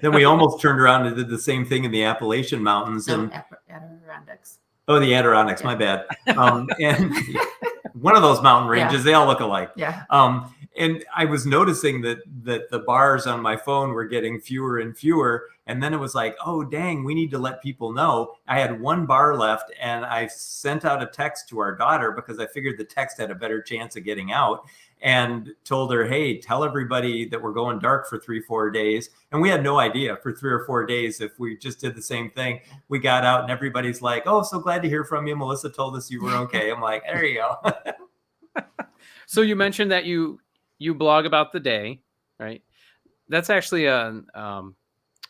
[SPEAKER 2] Then we almost turned around and did the same thing in the Appalachian Mountains.
[SPEAKER 3] No,
[SPEAKER 2] and
[SPEAKER 3] Adirondacks.
[SPEAKER 2] Oh, the Adirondacks, my bad. And one of those mountain ranges, they all look alike.
[SPEAKER 3] Yeah.
[SPEAKER 2] And I was noticing that the bars on my phone were getting fewer and fewer. And then it was like, oh, dang, we need to let people know. I had one bar left, and I sent out a text to our daughter because I figured the text had a better chance of getting out, and told her, hey, tell everybody that we're going dark for 3-4 days. And we had no idea for 3 or 4 days if we just did the same thing. We got out and everybody's like, oh, so glad to hear from you. Melissa told us you were okay. I'm like, there you go.
[SPEAKER 1] So you mentioned that you blog about the day, right? That's actually a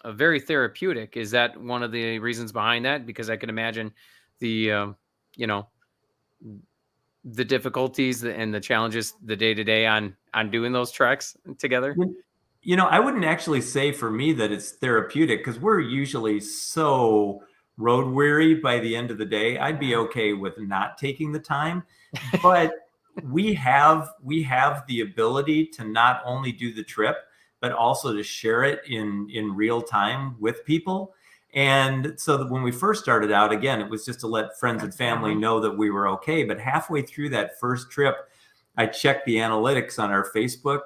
[SPEAKER 1] very therapeutic. Is that one of the reasons behind that? Because I can imagine the the difficulties and the challenges the day to day on doing those treks together.
[SPEAKER 2] I wouldn't actually say for me that it's therapeutic, because we're usually so road weary by the end of the day. I'd be okay with not taking the time, but we have the ability to not only do the trip, but also to share it in real time with people. And so that when we first started out, again, it was just to let friends and family know that we were okay. But halfway through that first trip, I checked the analytics on our Facebook,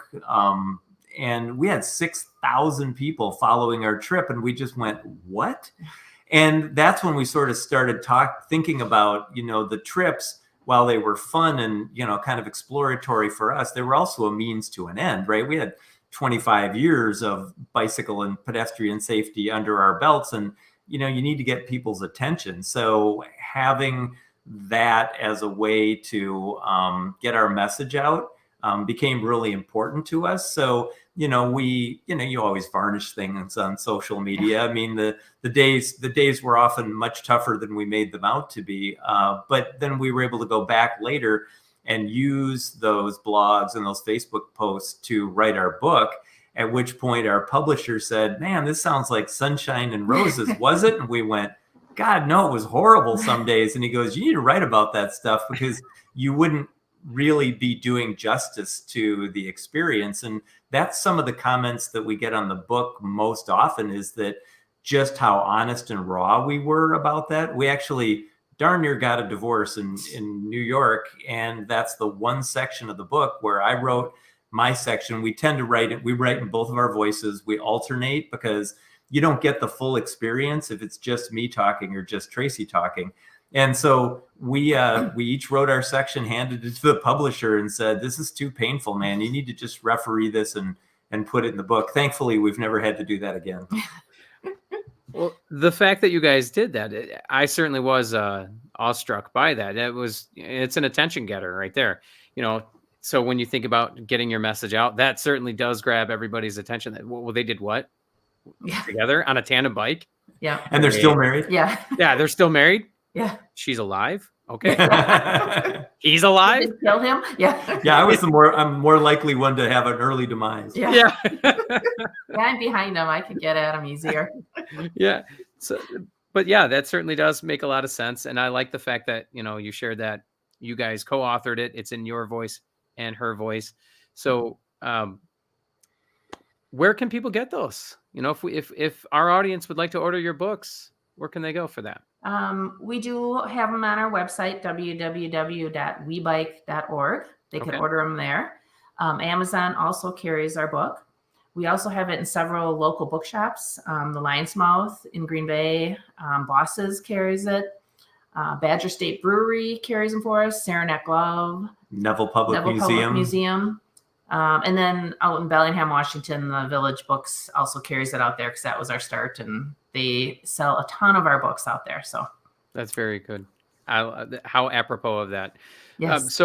[SPEAKER 2] and we had 6,000 people following our trip. And we just went, what? And that's when we sort of started thinking about, the trips, while they were fun and, kind of exploratory for us, they were also a means to an end, right? We had 25 years of bicycle and pedestrian safety under our belts, and you need to get people's attention. So having that as a way to get our message out became really important to us. So you always varnish things on social media. I mean, the days were often much tougher than we made them out to be, but then we were able to go back later and use those blogs and those Facebook posts to write our book, at which point our publisher said, man, this sounds like sunshine and roses, was it? And we went, God, no, it was horrible some days. And he goes, you need to write about that stuff, because you wouldn't really be doing justice to the experience. And that's some of the comments that we get on the book most often, is that just how honest and raw we were about that. We actually darn near got a divorce in New York. And that's the one section of the book where I wrote my section. We tend to write it. We write in both of our voices. We alternate, because you don't get the full experience if it's just me talking or just Tracy talking. And so we each wrote our section, handed it to the publisher, and said, this is too painful, man. You need to just referee this and put it in the book. Thankfully, we've never had to do that again.
[SPEAKER 1] Well, the fact that you guys did that, I certainly was awestruck by that. It's an attention getter right there. So when you think about getting your message out, that certainly does grab everybody's attention. Well, they did what?
[SPEAKER 3] Yeah.
[SPEAKER 1] Together on a tandem bike?
[SPEAKER 3] Yeah.
[SPEAKER 2] And they're still married?
[SPEAKER 3] Yeah.
[SPEAKER 1] Yeah, they're still married?
[SPEAKER 3] Yeah.
[SPEAKER 1] She's alive? Okay. He's alive?
[SPEAKER 3] Did kill him? Yeah.
[SPEAKER 2] Yeah, I'm more likely one to have an early demise.
[SPEAKER 3] Yeah.
[SPEAKER 1] Yeah.
[SPEAKER 3] I'm behind him. I could get at him easier.
[SPEAKER 1] Yeah. So, but yeah, that certainly does make a lot of sense. And I like the fact that, you shared that you guys co-authored it. It's in your voice and her voice. So, where can people get those? If our audience would like to order your books, where can they go for that?
[SPEAKER 3] We do have them on our website, www.webike.org. They can order them there. Amazon also carries our book. We also have it in several local bookshops. The Lion's Mouth in Green Bay, Bosses carries it. Badger State Brewery carries them for us. Saranac Love,
[SPEAKER 2] Neville Public
[SPEAKER 3] Public
[SPEAKER 2] Museum.
[SPEAKER 3] Museum. And then out in Bellingham, Washington, the Village Books also carries it out there because that was our start, and they sell a ton of our books out there. So
[SPEAKER 1] That's very good. How apropos of that.
[SPEAKER 3] yes.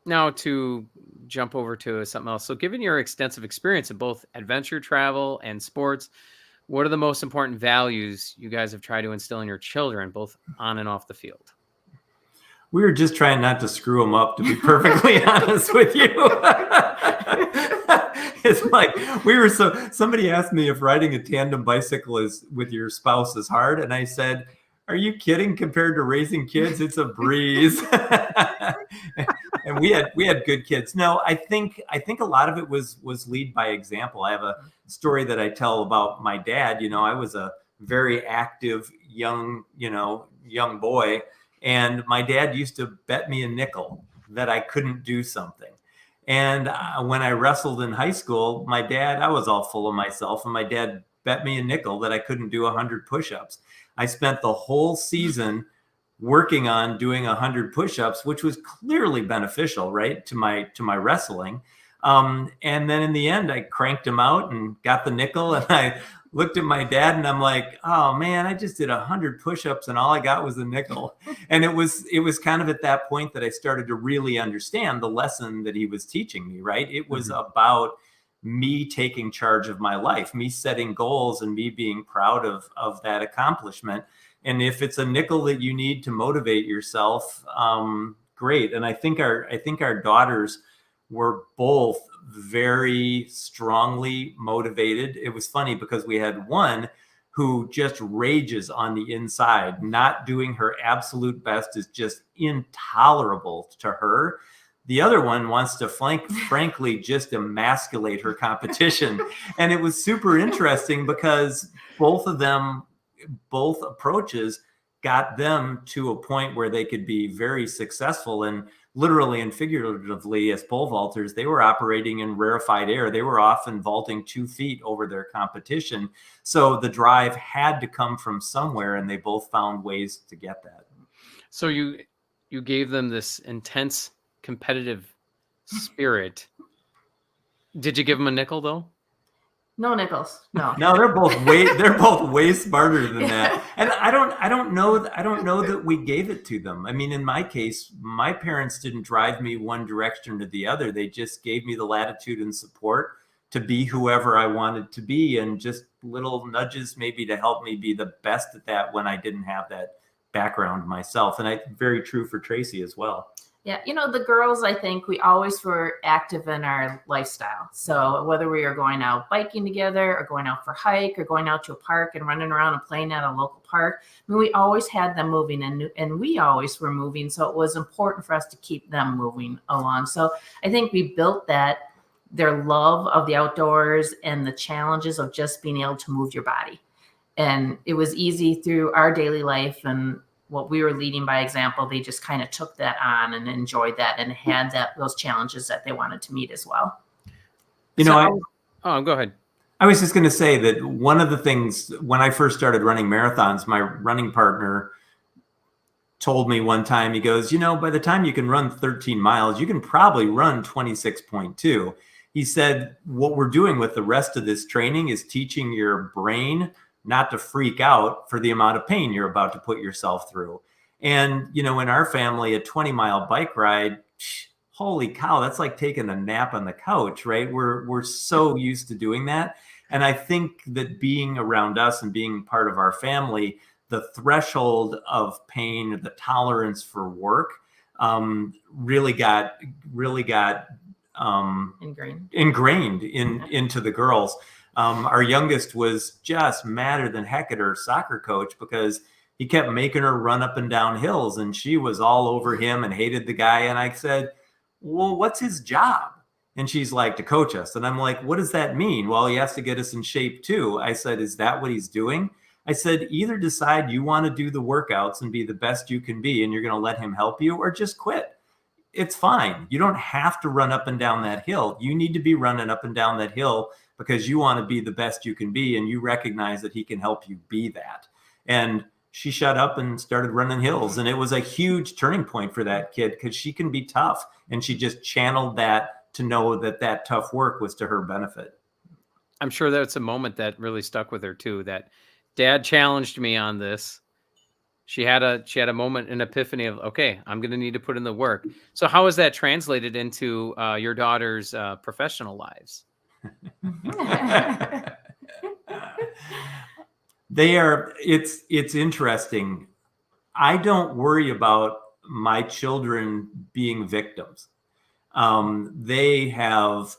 [SPEAKER 1] Now to jump over to something else. So given your extensive experience in both adventure travel and sports, what are the most important values you guys have tried to instill in your children, both on and off the field?
[SPEAKER 2] We were just trying not to screw them up, to be perfectly honest with you. It's like somebody asked me if riding a tandem bicycle is with your spouse is hard. And I said, are you kidding? Compared to raising kids, it's a breeze. And we had good kids. No, I think a lot of it was lead by example. I have a story that I tell about my dad. I was a very active young boy. And my dad used to bet me a nickel that I couldn't do something. And when I wrestled in high school, I was all full of myself, and my dad bet me a nickel that I couldn't do 100 push-ups. I spent the whole season working on doing 100 push-ups, which was clearly beneficial, right, to my wrestling. And then in the end, I cranked him out and got the nickel, and I looked at my dad and I'm like, oh man, I just did 100 push-ups and all I got was a nickel. And it was kind of at that point that I started to really understand the lesson that he was teaching me, right? It was about me taking charge of my life, me setting goals and me being proud of that accomplishment. And if it's a nickel that you need to motivate yourself, great. And I think our daughters were both very strongly motivated. It was funny because we had one who just rages on the inside. Not doing her absolute best is just intolerable to her. The other one wants to frankly just emasculate her competition. And it was super interesting because both approaches got them to a point where they could be very successful. And literally and figuratively, as pole vaulters, they were operating in rarefied air. They were often vaulting 2 feet over their competition. So the drive had to come from somewhere, and they both found ways to get that.
[SPEAKER 1] So you gave them this intense competitive spirit. Did you give them a nickel though?
[SPEAKER 3] No nickels. No.
[SPEAKER 2] No, they're both way smarter than that. And I don't know that we gave it to them. I mean, in my case, my parents didn't drive me one direction or the other. They just gave me the latitude and support to be whoever I wanted to be, and just little nudges maybe to help me be the best at that when I didn't have that background myself. And very true for Tracy as well.
[SPEAKER 3] Yeah, the girls, I think we always were active in our lifestyle. So whether we are going out biking together or going out for a hike or going out to a park and running around and playing at a local park, I mean, we always had them moving, and we always were moving. So it was important for us to keep them moving along. So I think we built their love of the outdoors and the challenges of just being able to move your body. And it was easy through our daily life and what we were leading by example. They just kind of took that on and enjoyed that and had those challenges that they wanted to meet as well.
[SPEAKER 2] Go
[SPEAKER 1] ahead.
[SPEAKER 2] I was just going to say that one of the things when I first started running marathons, my running partner told me one time, he goes, by the time you can run 13 miles, you can probably run 26.2. He said, what we're doing with the rest of this training is teaching your brain not to freak out for the amount of pain you're about to put yourself through. And, in our family, a 20-mile bike ride, holy cow, that's like taking a nap on the couch, right? We're so used to doing that. And I think that being around us and being part of our family, the threshold of pain, the tolerance for work, really got ingrained into the girls. Our youngest was just madder than heck at her soccer coach because he kept making her run up and down hills, and she was all over him and hated the guy. And I said, well, what's his job? And she's like, to coach us. And I'm like, what does that mean? Well, he has to get us in shape too. I said, is that what he's doing? I said, either decide you want to do the workouts and be the best you can be, and you're going to let him help you, or just quit. it's fine. You don't have to run up and down that hill. You need to be running up and down that hill because you want to be the best you can be, and you recognize that he can help you be that. And she shut up and started running hills, and it was a huge turning point for that kid because she can be tough, and she just channeled that to know that that tough work was to her benefit.
[SPEAKER 1] I'm sure that's a moment that really stuck with her too, that dad challenged me on this. She had a moment, an epiphany of, okay, I'm going to need to put in the work. So how is that translated into your daughter's professional lives?
[SPEAKER 2] It's interesting. I don't worry about my children being victims. They have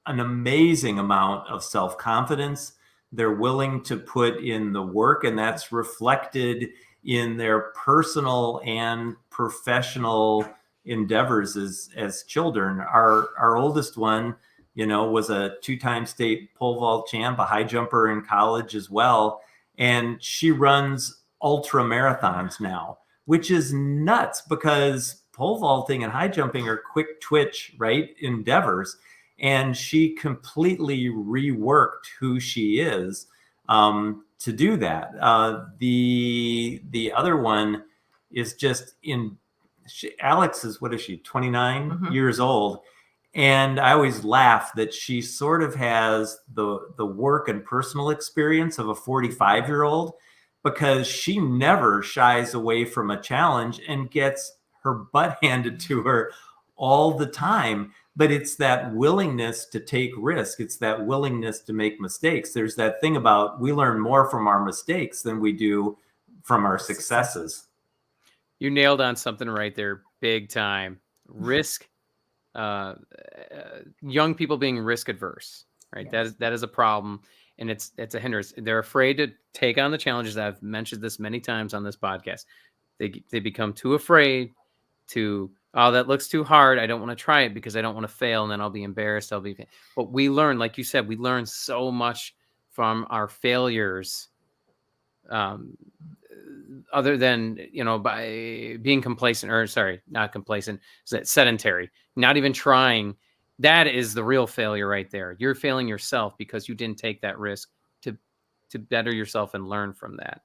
[SPEAKER 2] an amazing amount of self-confidence. They're willing to put in the work, and that's reflected in their personal and professional endeavors as children. Our oldest one, was a 2-time state pole vault champ, a high jumper in college as well. And she runs ultra marathons now, which is nuts because pole vaulting and high jumping are quick twitch, right, endeavors. And she completely reworked who she is to do that. The other one is just Alex is, what is she, 29 years old. And I always laugh that she sort of has the work and personal experience of a 45-year-old because she never shies away from a challenge and gets her butt handed to her all the time. But it's that willingness to take risk. It's that willingness to make mistakes. There's that thing about we learn more from our mistakes than we do from our successes.
[SPEAKER 1] You nailed on something right there, big time. Risk. Young people being risk adverse, right? Yes. That is a problem, and it's a hindrance. They're afraid to take on the challenges. I've mentioned this many times on this podcast. They become too afraid to, oh, that looks too hard. I don't want to try it because I don't want to fail, and then I'll be embarrassed. But we learn, like you said, we learn so much from our failures. Other than, by being complacent, or sorry, not complacent, sedentary, not even trying, that is the real failure right there. You're failing yourself because you didn't take that risk to better yourself and learn from that.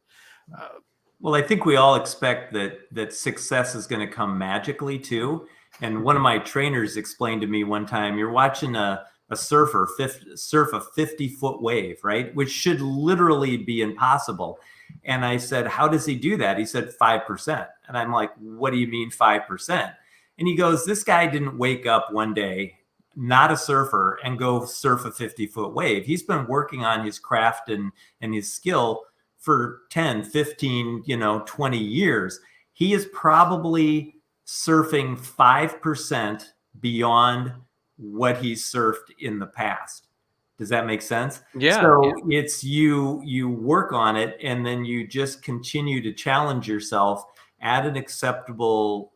[SPEAKER 2] Well, I think we all expect that success is going to come magically too. And one of my trainers explained to me one time, you're watching a surfer surf a 50-foot wave, right? Which should literally be impossible. And I said, how does he do that? He said 5%. And I'm like, what do you mean 5%? And he goes, this guy didn't wake up one day, not a surfer, and go surf a 50-foot wave. He's been working on his craft and his skill for 10, 15, 20 years. He is probably surfing 5% beyond what he's surfed in the past. Does that make sense?
[SPEAKER 1] Yeah.
[SPEAKER 2] So it's you work on it, and then you just continue to challenge yourself at an acceptable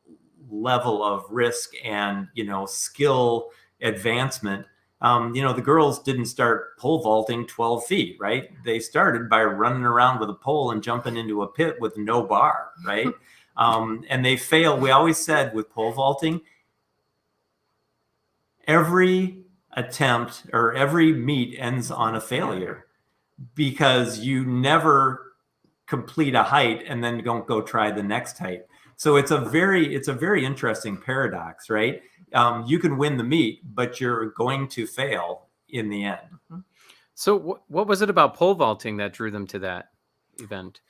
[SPEAKER 2] level of risk and, skill advancement. The girls didn't start pole vaulting 12 feet, right? They started by running around with a pole and jumping into a pit with no bar, right? And they fail. We always said with pole vaulting, every attempt or every meet ends on a failure because you never complete a height and then don't go try the next height. So it's a very interesting paradox, right? You can win the meet, but you're going to fail in the end.
[SPEAKER 1] So what was it about pole vaulting that drew them to that event?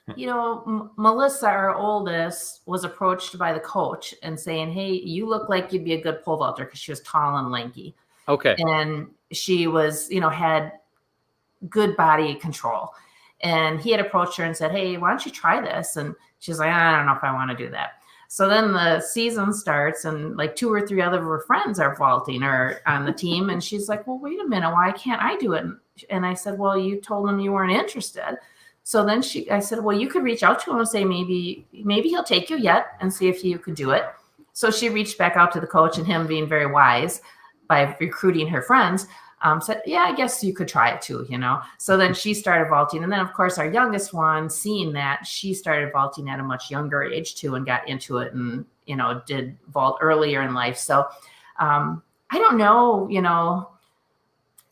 [SPEAKER 3] Melissa, our oldest, was approached by the coach and saying, hey, you look like you'd be a good pole vaulter, because she was tall and lanky.
[SPEAKER 1] Okay.
[SPEAKER 3] And she was, had good body control. And he had approached her and said, hey, why don't you try this? And she's like, I don't know if I want to do that. So then the season starts, and like 2 or 3 other of her friends are vaulting or on the team. And she's like, well, wait a minute, why can't I do it? And I said, well, you told him you weren't interested. So then I said, well, you could reach out to him and say, maybe he'll take you yet and see if you could do it. So she reached back out to the coach, and him being very wise by recruiting her friends, Said, yeah, I guess you could try it too, you know? So then she started vaulting. And then of course our youngest one, seeing that, she started vaulting at a much younger age too, and got into it and, you know, did vault earlier in life. So I don't know, you know,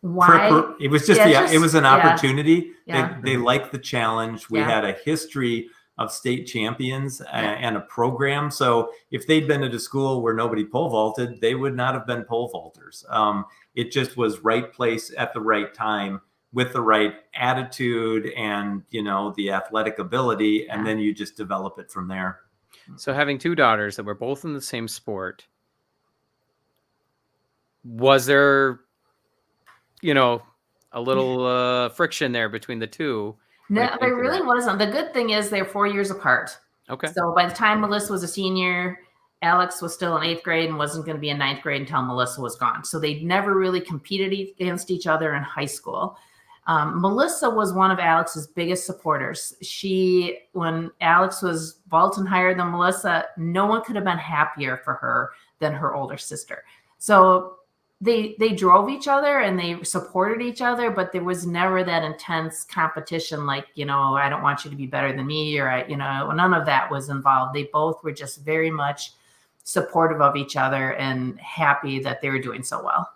[SPEAKER 3] why.
[SPEAKER 2] It was just it was an opportunity.
[SPEAKER 3] Yeah.
[SPEAKER 2] They liked the challenge. We
[SPEAKER 3] Yeah.
[SPEAKER 2] had a history of state champions and a program. So if they'd been at a school where nobody pole vaulted, they would not have been pole vaulters. It just was right place at the right time with the right attitude and, you know, the athletic ability. And then you just develop it from there.
[SPEAKER 1] So having two daughters that were both in the same sport, was there, you know, a little friction there between the two?
[SPEAKER 3] No, there really wasn't. The good thing is they're 4 years apart.
[SPEAKER 1] Okay.
[SPEAKER 3] So by the time Melissa was a senior, Alex was still in 8th grade and wasn't going to be in 9th grade until Melissa was gone. So they never really competed against each other in high school. Melissa was one of Alex's biggest supporters. When Alex was vaulting higher than Melissa, no one could have been happier for her than her older sister. So they drove each other and they supported each other, but there was never that intense competition. Like, you know, I don't want you to be better than me, or you know, none of that was involved. They both were just very much supportive of each other and happy that they were doing so well.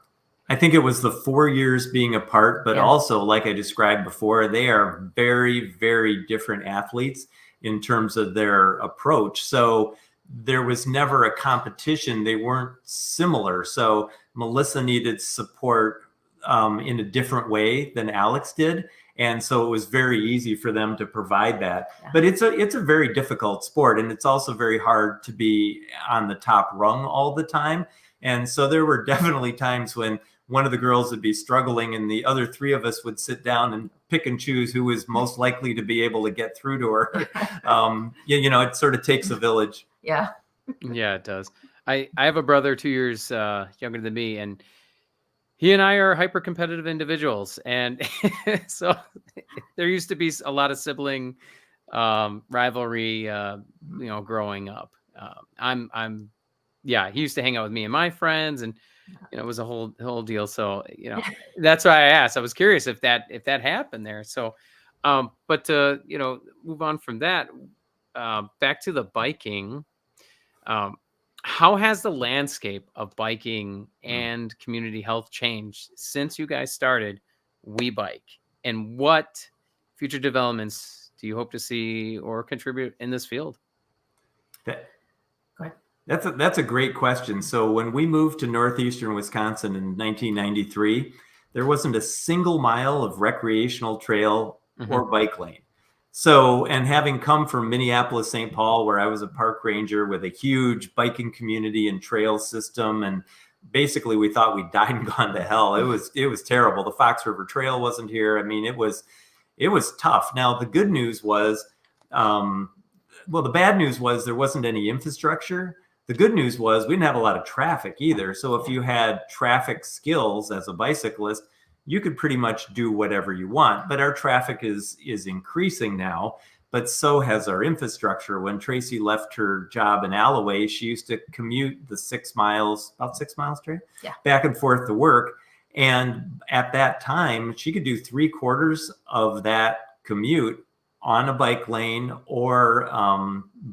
[SPEAKER 2] I think it was the 4 years being apart, but also, like I described before, they are very, very different athletes in terms of their approach. So there was never a competition. They weren't similar. So Melissa needed support in a different way than Alex did. And so it was very easy for them to provide that. Yeah. But it's a very difficult sport. And it's also very hard to be on the top rung all the time. And so there were definitely times when one of the girls would be struggling and the other three of us would sit down and pick and choose who was most likely to be able to get through to her. You know, it sort of takes a village.
[SPEAKER 3] Yeah.
[SPEAKER 1] Yeah, it does. I have a brother 2 years younger than me, and he and I are hyper competitive individuals. And so there used to be a lot of sibling rivalry, you know, growing up. He used to hang out with me and my friends, and you know, it was a whole deal. So, you know, that's why I asked. I was curious if that happened there. So, but to, you know, move on from that, back to the biking. How has the landscape of biking and community health changed since you guys started We Bike? And what future developments do you hope to see or contribute in this field?
[SPEAKER 2] That's a great question. So when we moved to northeastern Wisconsin in 1993, there wasn't a single mile of recreational trail or bike lane. So, and having come from Minneapolis, St. Paul, where I was a park ranger with a huge biking community and trail system, and basically we thought we'd died and gone to hell. It was terrible. The Fox River Trail wasn't here. I mean, it was tough. Now, the good news was, the bad news was there wasn't any infrastructure. The good news was we didn't have a lot of traffic either. So if you had traffic skills as a bicyclist, you could pretty much do whatever you want. But our traffic is increasing now, but so has our infrastructure. When Tracy left her job in Alloway, she used to commute the 6 miles, about 6 miles, Trey?
[SPEAKER 3] Yeah.
[SPEAKER 2] Back and forth to work. And at that time, she could do 3/4 of that commute on a bike lane or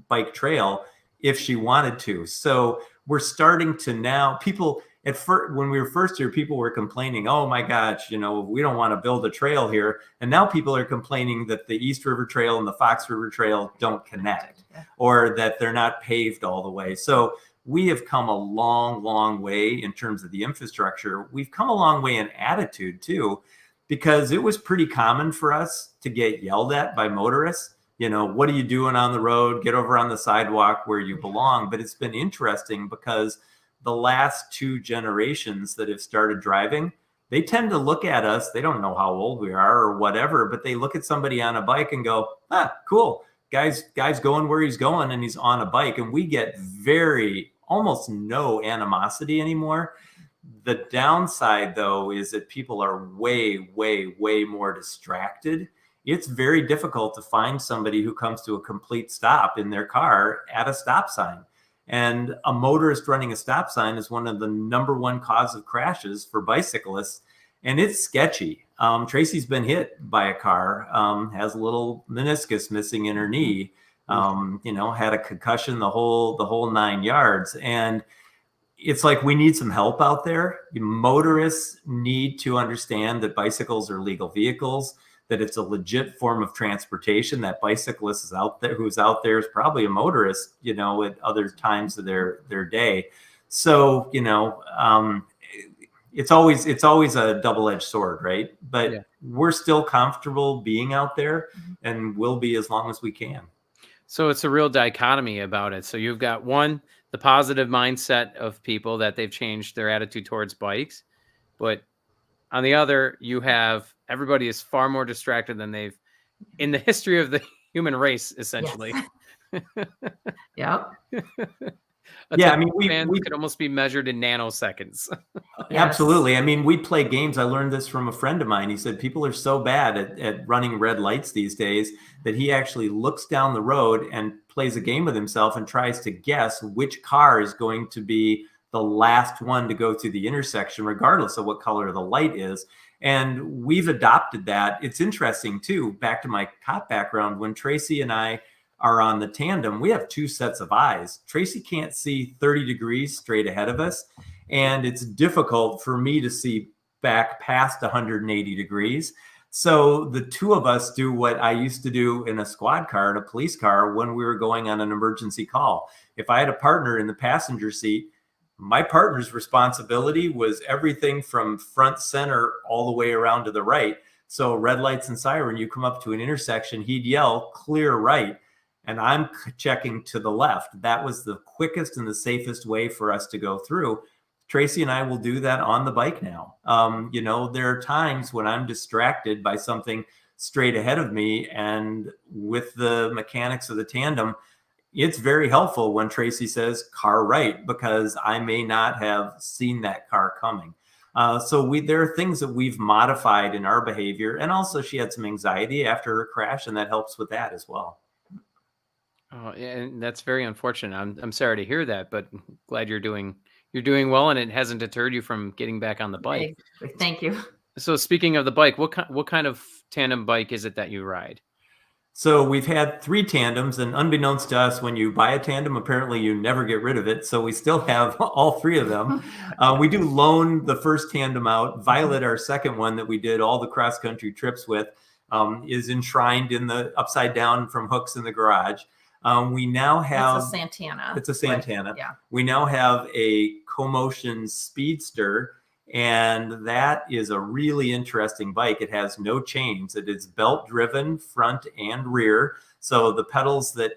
[SPEAKER 2] bike trail if she wanted to. So we're starting to now, people at first, when we were first here, people were complaining, oh my gosh, you know, we don't want to build a trail here. And now people are complaining that the East River Trail and the Fox River Trail don't connect, or that they're not paved all the way. So we have come a long, long way in terms of the infrastructure. We've come a long way in attitude too, because it was pretty common for us to get yelled at by motorists. You know, what are you doing on the road? Get over on the sidewalk where you belong. But it's been interesting because the last 2 generations that have started driving, they tend to look at us. They don't know how old we are or whatever, but they look at somebody on a bike and go, cool. Guy's going where he's going and he's on a bike. And we get almost no animosity anymore. The downside, though, is that people are way, way, way more distracted. It's very difficult to find somebody who comes to a complete stop in their car at a stop sign. And a motorist running a stop sign is one of the #1 cause of crashes for bicyclists. and it's sketchy. Tracy's been hit by a car, has a little meniscus missing in her knee, had a concussion, the whole 9 yards. And it's like, we need some help out there. Motorists need to understand that bicycles are legal vehicles, that it's a legit form of transportation. That bicyclist who's out there is probably a motorist, at other times of their day. So, it's always a double-edged sword, right? But we're still comfortable being out there, and will be as long as we can.
[SPEAKER 1] So it's a real dichotomy about it. So you've got the positive mindset of people that they've changed their attitude towards bikes, but on the other, you have everybody is far more distracted than they've in the history of the human race, essentially.
[SPEAKER 3] Yep.
[SPEAKER 2] Yeah, I mean, we
[SPEAKER 1] could almost be measured in nanoseconds.
[SPEAKER 2] Absolutely. I mean, we play games. I learned this from a friend of mine. He said people are so bad at running red lights these days that he actually looks down the road and plays a game with himself and tries to guess which car is going to be the last one to go through the intersection, regardless of what color the light is. And we've adopted that. It's interesting, too, back to my cop background, when Tracy and I are on the tandem, we have two sets of eyes. Tracy can't see 30 degrees straight ahead of us, and it's difficult for me to see back past 180 degrees. So the two of us do what I used to do in a squad car, in a police car, when we were going on an emergency call. If I had a partner in the passenger seat, my partner's responsibility was everything from front center all the way around to the right. So red lights and siren, you come up to an intersection, he'd yell, "Clear right." And I'm checking to the left. That was the quickest and the safest way for us to go through. Tracy and I will do that on the bike now. There are times when I'm distracted by something straight ahead of me, and with the mechanics of the tandem, it's very helpful when Tracy says car right, because I may not have seen that car coming. So there are things that we've modified in our behavior. And also, she had some anxiety after her crash, and that helps with that as well.
[SPEAKER 1] Oh, and that's very unfortunate. I'm sorry to hear that, but glad you're doing well, and it hasn't deterred you from getting back on the bike.
[SPEAKER 3] Thank you.
[SPEAKER 1] So speaking of the bike, what kind of tandem bike is it that you ride?
[SPEAKER 2] So we've had 3 tandems, and unbeknownst to us, when you buy a tandem, apparently you never get rid of it. So we still have all 3 of them. We do loan the first tandem out. Violet, our second one that we did all the cross-country trips with, is enshrined in the upside down from hooks in the garage. We now have...
[SPEAKER 3] It's a Santana.
[SPEAKER 2] It's a Santana.
[SPEAKER 3] Yeah.
[SPEAKER 2] We now have a CoMotion Speedster, and that is a really interesting bike. It has no chains. It is belt driven front and rear. So the pedals the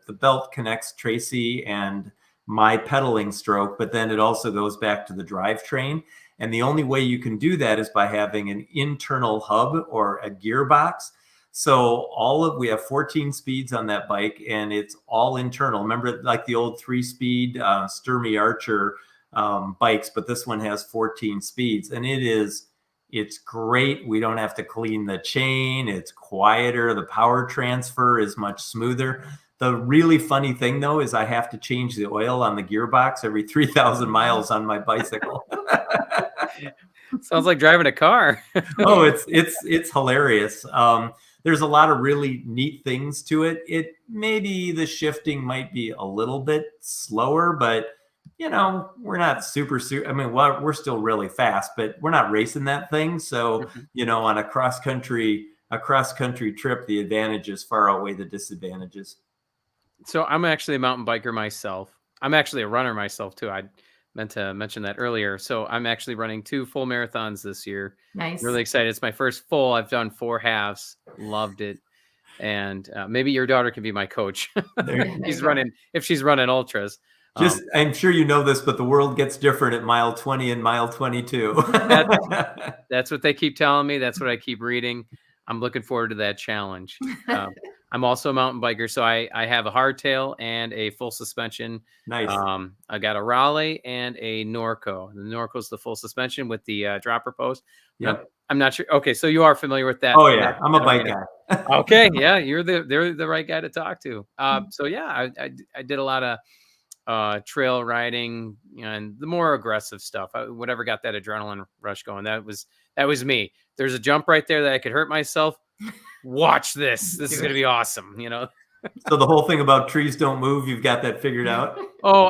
[SPEAKER 2] belt connects Tracy and my pedaling stroke, but then it also goes back to the drivetrain. And the only way you can do that is by having an internal hub or a gearbox. So we have 14 speeds on that bike, and it's all internal. Remember, like the old 3-speed Sturmey Archer bikes, but this one has 14 speeds, and it's great. We don't have to clean the chain. It's quieter. The power transfer is much smoother. The really funny thing, though, is I have to change the oil on the gearbox every 3,000 miles on my bicycle.
[SPEAKER 1] Sounds like driving a car.
[SPEAKER 2] Oh, it's hilarious. There's a lot of really neat things to it. Maybe the shifting might be a little bit slower, but we're not super. I mean, we're still really fast, but we're not racing that thing. So, on a cross country trip, the advantages far outweigh the disadvantages.
[SPEAKER 1] So I'm actually a mountain biker myself. I'm actually a runner myself too. I meant to mention that earlier. So I'm actually running 2 full marathons this year.
[SPEAKER 3] Nice.
[SPEAKER 1] Really excited. It's my first full. I've done 4 halves. Loved it. And maybe your daughter can be my coach. If she's running ultras.
[SPEAKER 2] I'm sure you know this, but the world gets different at mile 20 and mile 22.
[SPEAKER 1] That's what they keep telling me. That's what I keep reading. I'm looking forward to that challenge. I'm also a mountain biker, so I have a hardtail and a full suspension.
[SPEAKER 2] Nice.
[SPEAKER 1] I got a Raleigh and a Norco. The Norco is the full suspension with the dropper post.
[SPEAKER 2] Yep.
[SPEAKER 1] I'm not sure. Okay, so you are familiar with that.
[SPEAKER 2] Oh yeah, I'm a bike guy.
[SPEAKER 1] Okay, yeah, they're the right guy to talk to. So yeah, I did a lot of trail riding, and the more aggressive stuff, whatever got that adrenaline rush going. That was me. There's a jump right there that I could hurt myself. Watch this. This is going to be awesome.
[SPEAKER 2] So the whole thing about trees don't move, you've got that figured out?
[SPEAKER 1] Oh,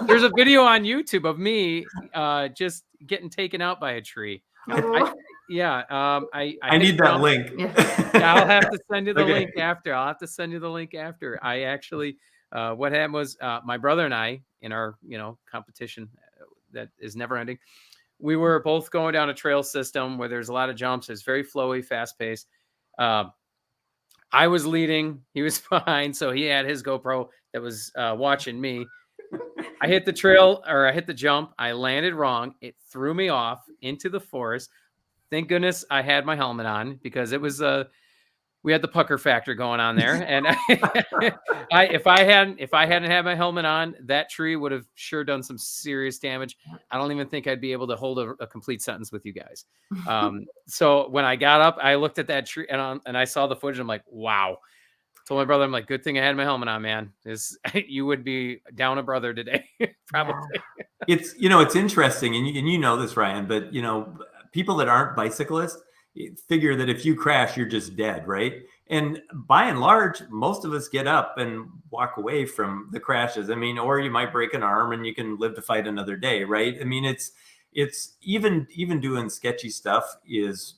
[SPEAKER 1] there's a video on YouTube of me just getting taken out by a tree.
[SPEAKER 3] Oh.
[SPEAKER 1] I
[SPEAKER 2] need that link.
[SPEAKER 3] Yeah.
[SPEAKER 1] I'll have to send you the
[SPEAKER 2] Okay.
[SPEAKER 1] link after. I actually, what happened was, my brother and I, in our, competition that is never ending, we were both going down a trail system where there's a lot of jumps. It's very flowy, fast paced. I was leading, he was behind. So he had his GoPro that was watching me. I hit the jump. I landed wrong. It threw me off into the forest. Thank goodness I had my helmet on, because it was we had the pucker factor going on there. And if I hadn't had my helmet on, that tree would have sure done some serious damage. I don't even think I'd be able to hold a complete sentence with you guys. So when I got up, I looked at that tree and I saw the footage. I'm like, wow. Told my brother, I'm like, good thing I had my helmet on, man. You would be down a brother today, probably.
[SPEAKER 2] Yeah. It's interesting, and you know this, Ryan, but people that aren't bicyclists figure that if you crash, you're just dead, right? And by and large, most of us get up and walk away from the crashes. I mean, or you might break an arm and you can live to fight another day, right? I mean, it's even doing sketchy stuff is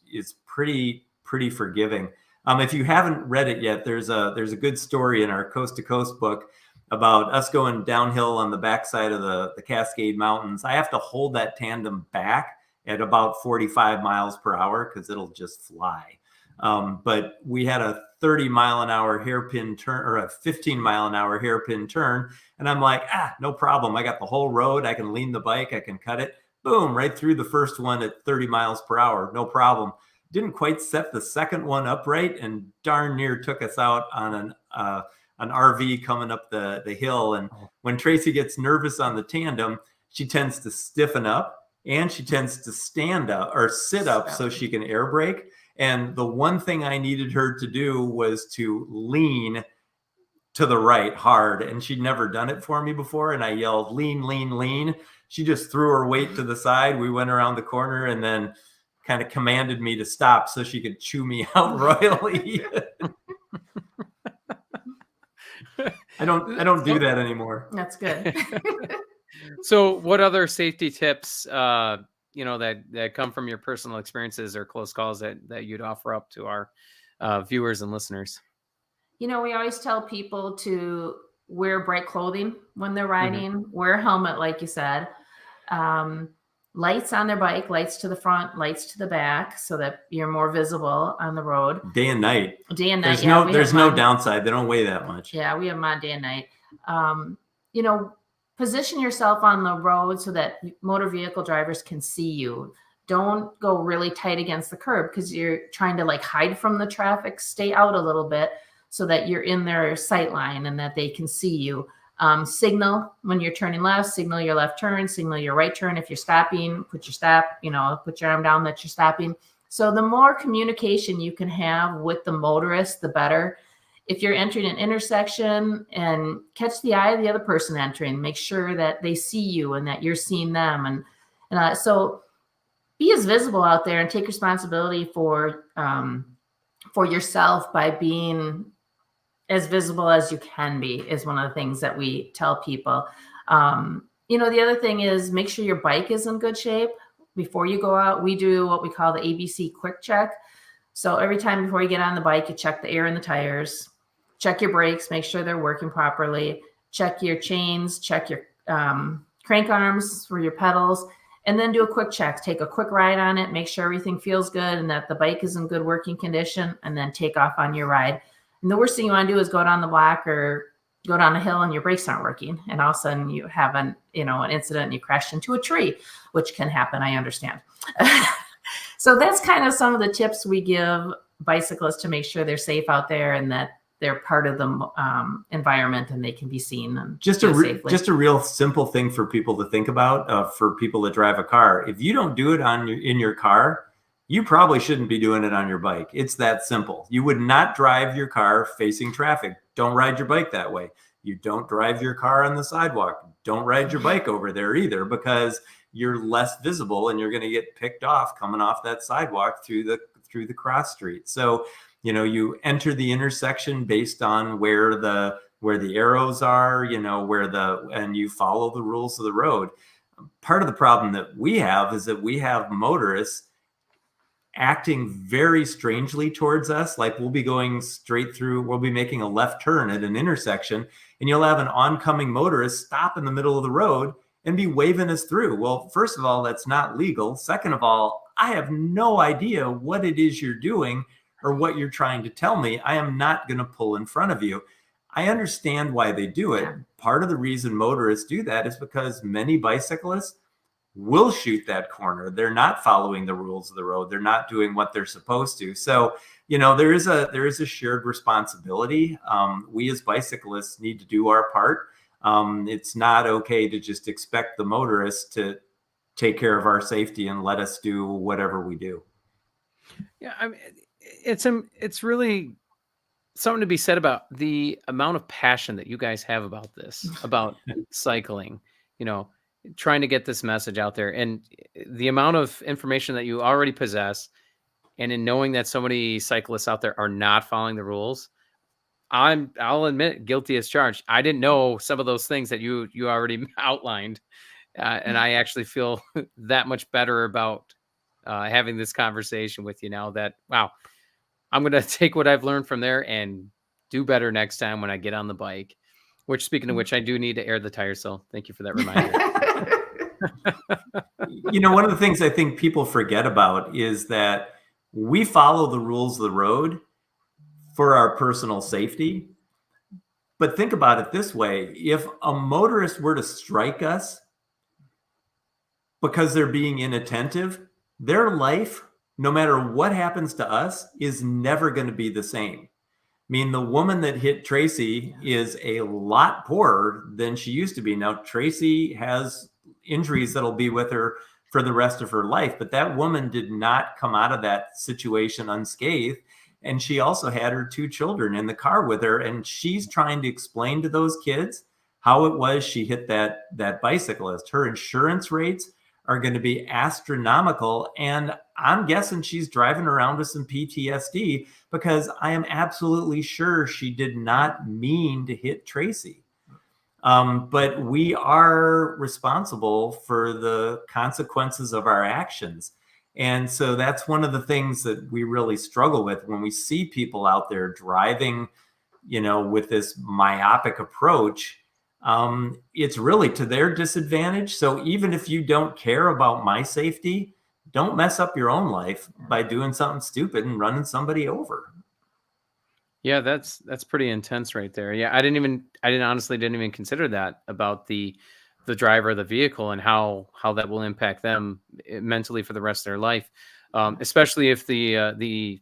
[SPEAKER 2] pretty forgiving. If you haven't read it yet, there's a good story in our Coast to Coast book about us going downhill on the backside of the Cascade Mountains. I have to hold that tandem back at about 45 miles per hour because it'll just fly. But we had a 30-mile-an-hour hairpin turn, or a 15-mile-an-hour hairpin turn. And I'm like, no problem. I got the whole road. I can lean the bike. I can cut it. Boom, right through the first one at 30 miles per hour. No problem. Didn't quite set the second one upright, and darn near took us out on an RV coming up the hill. And when Tracy gets nervous on the tandem, she tends to stiffen up, and she tends to stand up or sit up so she can air brake. And the one thing I needed her to do was to lean to the right hard. And she'd never done it for me before. And I yelled, lean, lean, lean. She just threw her weight to the side. We went around the corner and then kind of commanded me to stop so she could chew me out royally. I don't do that anymore.
[SPEAKER 3] That's good.
[SPEAKER 1] So what other safety tips, that come from your personal experiences or close calls that you'd offer up to our viewers and listeners?
[SPEAKER 3] We always tell people to wear bright clothing when they're riding, wear a helmet, like you said, lights on their bike, lights to the front, lights to the back, so that you're more visible on the road.
[SPEAKER 2] Day and night.
[SPEAKER 3] There's
[SPEAKER 2] no downside. They don't weigh that much.
[SPEAKER 3] Yeah, we have them on day and night. Position yourself on the road so that motor vehicle drivers can see you. Don't go really tight against the curb because you're trying to hide from the traffic. Stay out a little bit so that you're in their sight line and that they can see you. Signal when you're turning left, signal your left turn, signal your right turn. If you're stopping, put your arm down that you're stopping. So the more communication you can have with the motorist, the better. If you're entering an intersection, and catch the eye of the other person entering, make sure that they see you and that you're seeing them. And so be as visible out there and take responsibility for yourself by being as visible as you can be is one of the things that we tell people. The other thing is make sure your bike is in good shape before you go out. We do what we call the ABC quick check. So every time before you get on the bike, you check the air in the tires, check your brakes, make sure they're working properly, check your chains, check your crank arms for your pedals, and then do a quick check. Take a quick ride on it, make sure everything feels good and that the bike is in good working condition, and then take off on your ride. And the worst thing you want to do is go down the block or go down a hill and your brakes aren't working. And all of a sudden you have an incident and you crash into a tree, which can happen. I understand. So that's kind of some of the tips we give bicyclists to make sure they're safe out there and that they're part of the environment and they can be seen. And
[SPEAKER 2] just a real simple thing for people to think about, for people that drive a car. If you don't do it in your car, you probably shouldn't be doing it on your bike. It's that simple. You would not drive your car facing traffic. Don't ride your bike that way. You don't drive your car on the sidewalk. Don't ride your bike over there either, because you're less visible and you're going to get picked off coming off that sidewalk through the cross street. So, you enter the intersection based on where the arrows are, and you follow the rules of the road. Part of the problem that we have is that we have motorists acting very strangely towards us. Like, we'll be going straight through, we'll be making a left turn at an intersection, and you'll have an oncoming motorist stop in the middle of the road and be waving us through. Well, first of all, that's not legal. Second of all, I have no idea what it is you're doing or what you're trying to tell me. I am not going to pull in front of you. I understand why they do it. Part of the reason motorists do that is because many bicyclists will shoot that corner. They're not following the rules of the road. They're not doing what they're supposed to. So, there is a shared responsibility. We as bicyclists need to do our part. It's not okay to just expect the motorists to take care of our safety and let us do whatever we do.
[SPEAKER 1] Yeah, I mean, it's really something to be said about the amount of passion that you guys have about this, about cycling, trying to get this message out there, and the amount of information that you already possess, and in knowing that so many cyclists out there are not following the rules. I'll admit, guilty as charged. I didn't know some of those things that you already outlined, and I actually feel that much better about having this conversation with you now. That, wow, I'm going to take what I've learned from there and do better next time when I get on the bike. Which, speaking of which, I do need to air the tires. So thank you for that reminder.
[SPEAKER 2] One of the things I think people forget about is that we follow the rules of the road for our personal safety. But think about it this way. If a motorist were to strike us because they're being inattentive, their life, no matter what happens to us, is never going to be the same. I mean, the woman that hit Tracy is a lot poorer than she used to be. Now, Tracy has injuries that'll be with her for the rest of her life, but that woman did not come out of that situation unscathed. And she also had her 2 children in the car with her. And she's trying to explain to those kids how it was she hit that bicyclist. Her insurance rates are going to be astronomical. And I'm guessing she's driving around with some PTSD, because I am absolutely sure she did not mean to hit Tracy. But we are responsible for the consequences of our actions. And so that's one of the things that we really struggle with when we see people out there driving, with this myopic approach. It's really to their disadvantage. So even if you don't care about my safety, don't mess up your own life by doing something stupid and running somebody over.
[SPEAKER 1] Yeah, that's pretty intense right there. Yeah, I honestly didn't even consider that about the driver of the vehicle and how that will impact them mentally for the rest of their life. Especially if the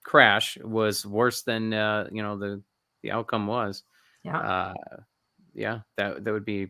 [SPEAKER 1] crash was worse than the outcome was.
[SPEAKER 3] Yeah.
[SPEAKER 1] Yeah, that would be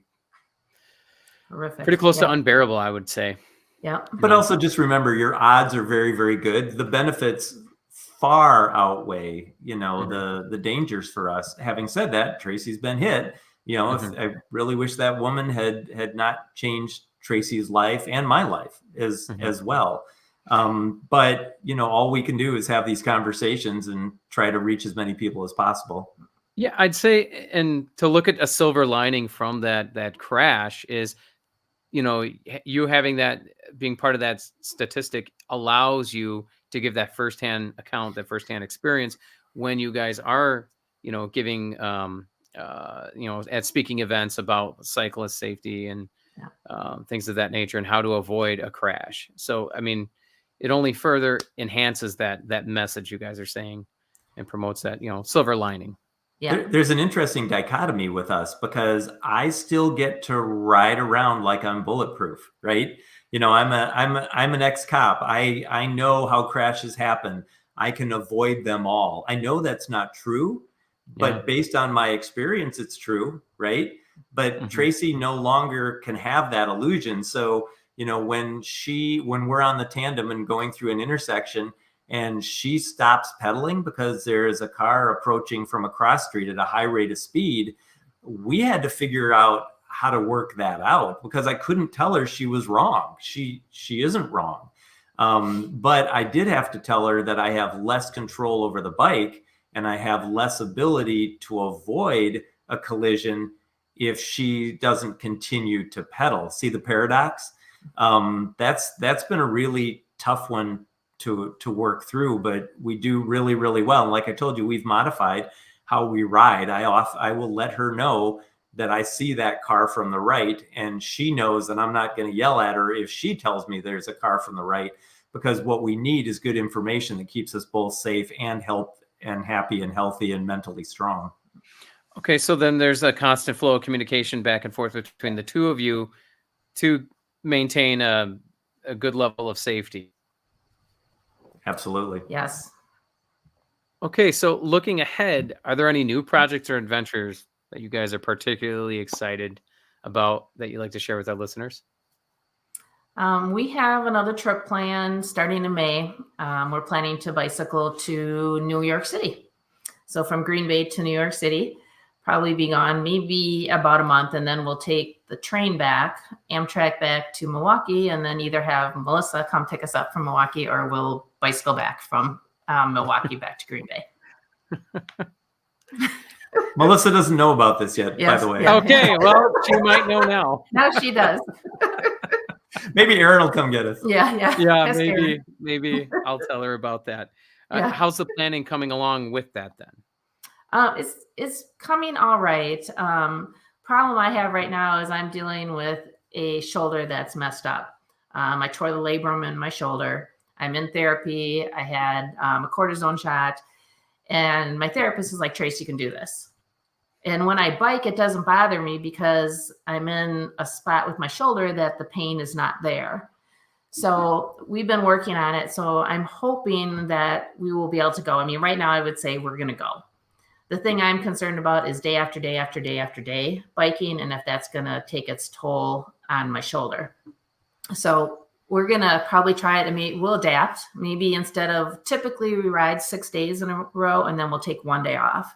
[SPEAKER 3] Horrific.
[SPEAKER 1] pretty close to
[SPEAKER 3] Yeah.
[SPEAKER 1] unbearable, I would say.
[SPEAKER 3] Yeah.
[SPEAKER 2] But also just remember, your odds are very, very good. The benefits far outweigh, the dangers for us. Having said that, Tracy's been hit. If I really wish that woman had not changed Tracy's life and my life as well. But all we can do is have these conversations and try to reach as many people as possible.
[SPEAKER 1] Yeah, I'd say, and to look at a silver lining from that crash is, you having that, being part of that statistic allows you to give that firsthand account, that firsthand experience when you guys are, giving, at speaking events about cyclist safety and things of that nature and how to avoid a crash. So, I mean, it only further enhances that message you guys are saying and promotes that, silver lining.
[SPEAKER 3] Yeah.
[SPEAKER 2] There's an interesting dichotomy with us, because I still get to ride around like I'm bulletproof, right? I'm an ex-cop. I know how crashes happen. I can avoid them all. I know that's not true, but based on my experience, it's true, right? But Tracy no longer can have that illusion. So, when we're on the tandem and going through an intersection, and she stops pedaling because there is a car approaching from a cross street at a high rate of speed, we had to figure out how to work that out, because I couldn't tell her she was wrong. She isn't wrong. But I did have to tell her that I have less control over the bike and I have less ability to avoid a collision if she doesn't continue to pedal. See the paradox? That's been a really tough one to work through, but we do really, really well. And like I told you, we've modified how we ride. I will let her know that I see that car from the right, and she knows that I'm not going to yell at her if she tells me there's a car from the right, because what we need is good information that keeps us both safe and happy and healthy and mentally strong.
[SPEAKER 1] Okay, so then there's a constant flow of communication back and forth between the two of you to maintain a good level of safety.
[SPEAKER 2] Absolutely.
[SPEAKER 3] Yes.
[SPEAKER 1] Okay, so looking ahead, are there any new projects or adventures that you guys are particularly excited about that you'd like to share with our listeners?
[SPEAKER 3] We have another trip planned starting in May. We're planning to bicycle to New York City. So from Green Bay to New York City, probably be gone maybe about a month, and then we'll take the train back, Amtrak back to Milwaukee, and then either have Melissa come pick us up from Milwaukee, or we'll bicycle back from Milwaukee back to Green Bay.
[SPEAKER 2] Melissa doesn't know about this yet,
[SPEAKER 3] Yes,
[SPEAKER 2] by the way.
[SPEAKER 3] yeah.
[SPEAKER 1] Okay, well, she might know now.
[SPEAKER 3] Now she does.
[SPEAKER 2] Maybe Aaron will come get us.
[SPEAKER 3] Yeah.
[SPEAKER 1] Yeah,
[SPEAKER 3] Ask Erin.
[SPEAKER 1] maybe I'll tell her about that.
[SPEAKER 3] Yeah.
[SPEAKER 1] How's the planning coming along with that then?
[SPEAKER 3] It's coming all right. Problem I have right now is I'm dealing with a shoulder that's messed up. I tore the labrum in my shoulder. I'm in therapy. I had a cortisone shot, and my therapist is like, Trace, you can do this. And when I bike, it doesn't bother me because I'm in a spot with my shoulder that the pain is not there. So we've been working on it. So I'm hoping that we will be able to go. I mean, right now I would say we're going to go. The thing I'm concerned about is day after day after day after day biking, and if that's going to take its toll on my shoulder. So we're going to probably try it. I mean, we'll adapt. Maybe instead of typically we ride 6 days in a row, and then we'll take 1 day off.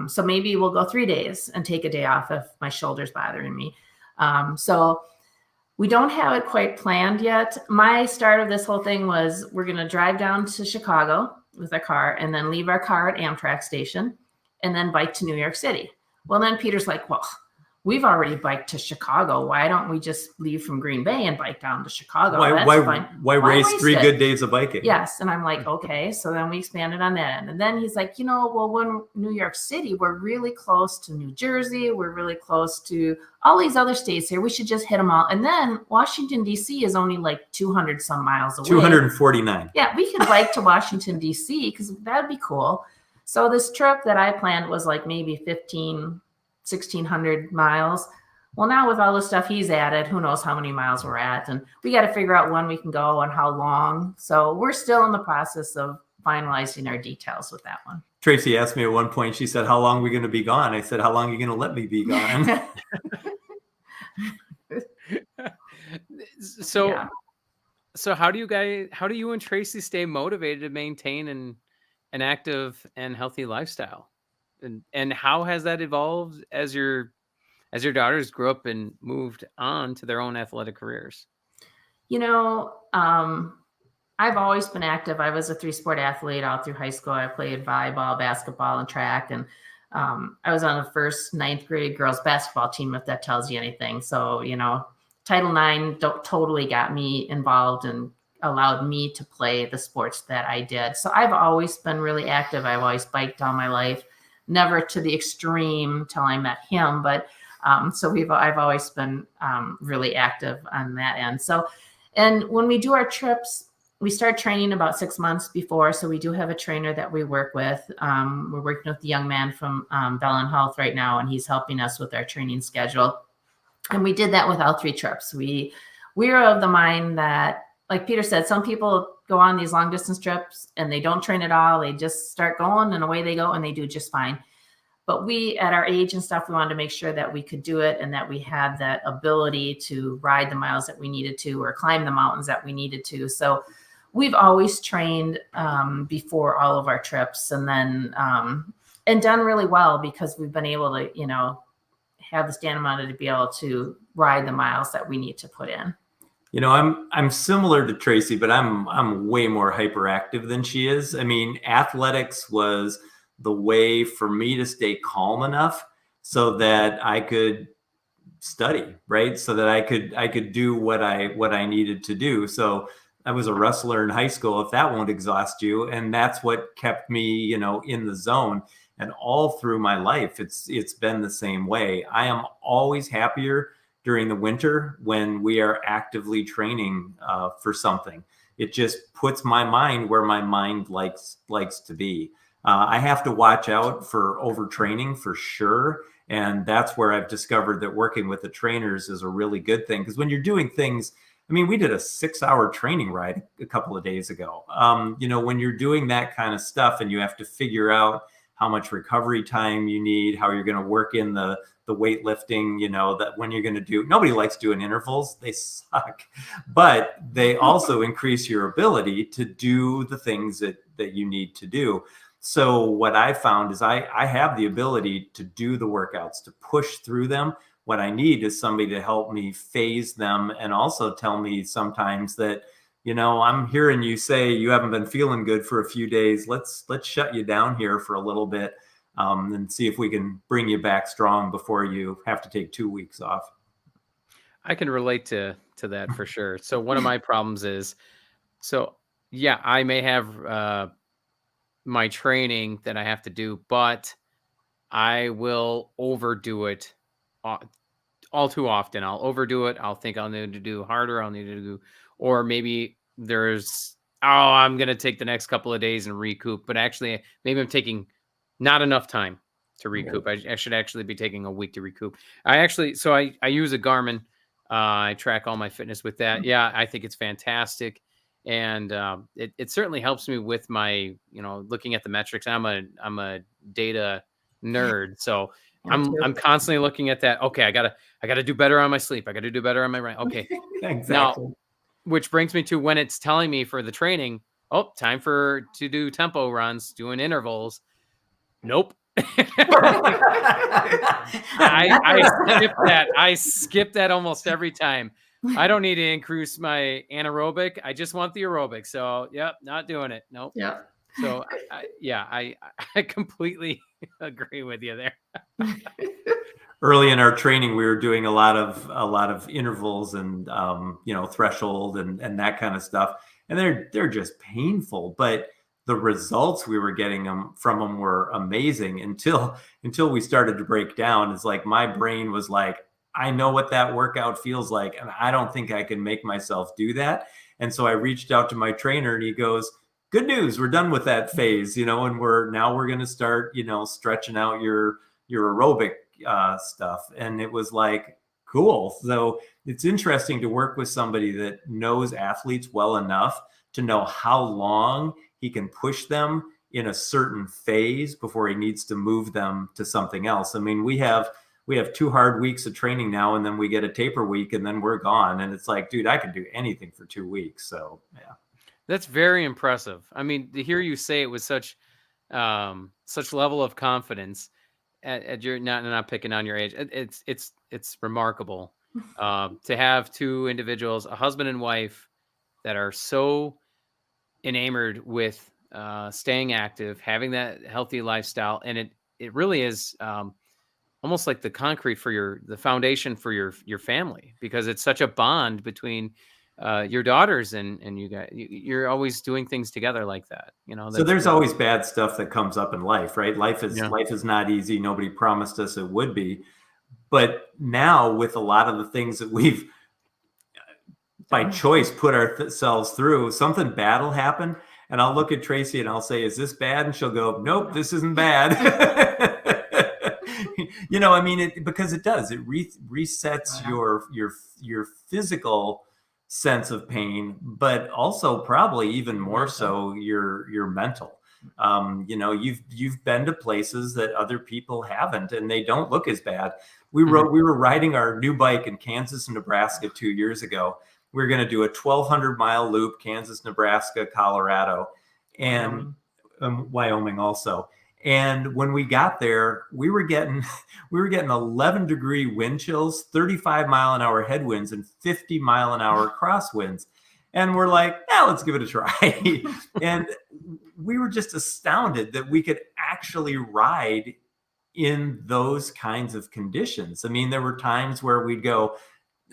[SPEAKER 3] So maybe we'll go 3 days and take a day off if my shoulder's bothering me. So we don't have it quite planned yet. My start of this whole thing was we're going to drive down to Chicago with our car and then leave our car at Amtrak station and then bike to New York City. Well, then Peter's like, well, we've already biked to Chicago. Why don't we just leave from Green Bay and bike down to Chicago?
[SPEAKER 2] Why race 3 good days of biking?
[SPEAKER 3] Yes. And I'm like, okay. So then we expanded on that end. And then he's like, well, when New York City, we're really close to New Jersey. We're really close to all these other states here. We should just hit them all. And then Washington, D.C. is only like 200 some miles away.
[SPEAKER 2] 249.
[SPEAKER 3] Yeah. We could bike to Washington, D.C. because that'd be cool. So this trip that I planned was like maybe 1,600 miles. Well, now with all the stuff he's added, who knows how many miles we're at. And we got to figure out when we can go and how long. So we're still in the process of finalizing our details with that one.
[SPEAKER 2] Tracy asked me at one point, she said, how long are we going to be gone? I said, how long are you going to let me be gone?
[SPEAKER 1] So how do you and Tracy stay motivated to maintain an active and healthy lifestyle? And how has that evolved as your daughters grew up and moved on to their own athletic careers?
[SPEAKER 3] I've always been active. I was a 3-sport athlete all through high school. I played volleyball, basketball, and track. And I was on the first 9th grade girls basketball team, if that tells you anything. So, Title IX totally got me involved and allowed me to play the sports that I did. So I've always been really active. I've always biked all my life. Never to the extreme till I met him, but I've always been really active on that end. So, and when we do our trips, we start training about 6 months before. So we do have a trainer that we work with. We're working with the young man from Bell & Health right now, and he's helping us with our training schedule. And we did that with all 3 trips. We are of the mind that, like Peter said, some people go on these long distance trips and they don't train at all. They just start going and away they go and they do just fine. But we, at our age and stuff, we wanted to make sure that we could do it and that we had that ability to ride the miles that we needed to or climb the mountains that we needed to. So we've always trained before all of our trips. And then and done really well because we've been able to, you know, have the stamina to be able to ride the miles that we need to put in.
[SPEAKER 2] You know, I'm similar to Tracy, but I'm way more hyperactive than she is. I mean, athletics was the way for me to stay calm enough so that I could study, right? So that I could do what I needed to do. So I was a wrestler in high school, if that won't exhaust you. And that's what kept me, you know, in the zone. And all through my life, it's been the same way. I am always happier during the winter when we are actively training for something. It just puts my mind where my mind likes to be. I have to watch out for overtraining for sure. And that's where I've discovered that working with the trainers is a really good thing. Because when you're doing things, I mean, we did a 6-hour training ride a couple of days ago. You know, when you're doing that kind of stuff and you have to figure out how much recovery time you need, how you're going to work in the weightlifting, you know, that when you're going to do, nobody likes doing intervals. They suck, but they also increase your ability to do the things that you need to do. So what I found is I have the ability to do the workouts, to push through them. What I need is somebody to help me phase them and also tell me sometimes that, you know, I'm hearing you say you haven't been feeling good for a few days. Let's shut you down here for a little bit and see if we can bring you back strong before you have to take 2 weeks off.
[SPEAKER 1] I can relate to that for sure. So one of my problems is, so yeah, I may have my training that I have to do, but I will overdo it all too often. I'll overdo it. I'll think I'll need to do harder. I'll need to do, or maybe there's, oh, I'm going to take the next couple of days and recoup, but actually maybe I'm taking not enough time to recoup. I should actually be taking a week to recoup. So I use a Garmin. I track all my fitness with that. Yeah, I think it's fantastic. And it certainly helps me with my, you know, looking at the metrics. I'm a data nerd. So I'm constantly looking at that. Okay, I gotta do better on my sleep. I gotta do better on my run. Okay.
[SPEAKER 2] Exactly.
[SPEAKER 1] Now, which brings me to when it's telling me for the training, oh, time to do tempo runs, doing intervals. Nope. I skip that. I skip that almost every time. I don't need to increase my anaerobic. I just want the aerobic. So, yep, not doing it. Nope.
[SPEAKER 3] Yeah.
[SPEAKER 1] So, I completely agree with you there.
[SPEAKER 2] Early in our training, we were doing a lot of intervals and you know, threshold and that kind of stuff, and they're just painful. But the results we were getting from them were amazing until we started to break down. It's like my brain was like, I know what that workout feels like, and I don't think I can make myself do that. And so I reached out to my trainer, and he goes, "Good news, we're done with that phase, you know, and we're going to start, you know, stretching out your aerobic stuff." And it was like, cool. So it's interesting to work with somebody that knows athletes well enough to know how long he can push them in a certain phase before he needs to move them to something else. I mean, we have 2 hard weeks of training now, and then we get a taper week, and then we're gone. And it's like, dude, I can do anything for 2 weeks. So yeah.
[SPEAKER 1] That's very impressive. I mean, to hear you say it with such level of confidence at your, not picking on your age, it's remarkable to have 2 individuals, a husband and wife, that are so enamored with staying active, having that healthy lifestyle, and it really is almost like the concrete for the foundation for your family, because it's such a bond between your daughters and you guys. You're always doing things together like that, you know.
[SPEAKER 2] So there's always bad stuff that comes up in life, right? Life is not easy. Nobody promised us it would be. But now with a lot of the things that we've by choice put ourselves through, something bad will happen. And I'll look at Tracy and I'll say, "Is this bad?" And she'll go, "Nope, this isn't bad." You know, I mean, because it does. It resets your physical sense of pain, but also probably even more so your mental. You know, you've been to places that other people haven't, and they don't look as bad. We were riding our new bike in Kansas and Nebraska 2 years ago. We were going to do a 1,200-mile loop, Kansas, Nebraska, Colorado, and Wyoming also. And when we got there, we were getting 11-degree wind chills, 35-mile-an-hour headwinds, and 50-mile-an-hour crosswinds. And we're like, yeah, let's give it a try. And we were just astounded that we could actually ride in those kinds of conditions. I mean, there were times where we'd go,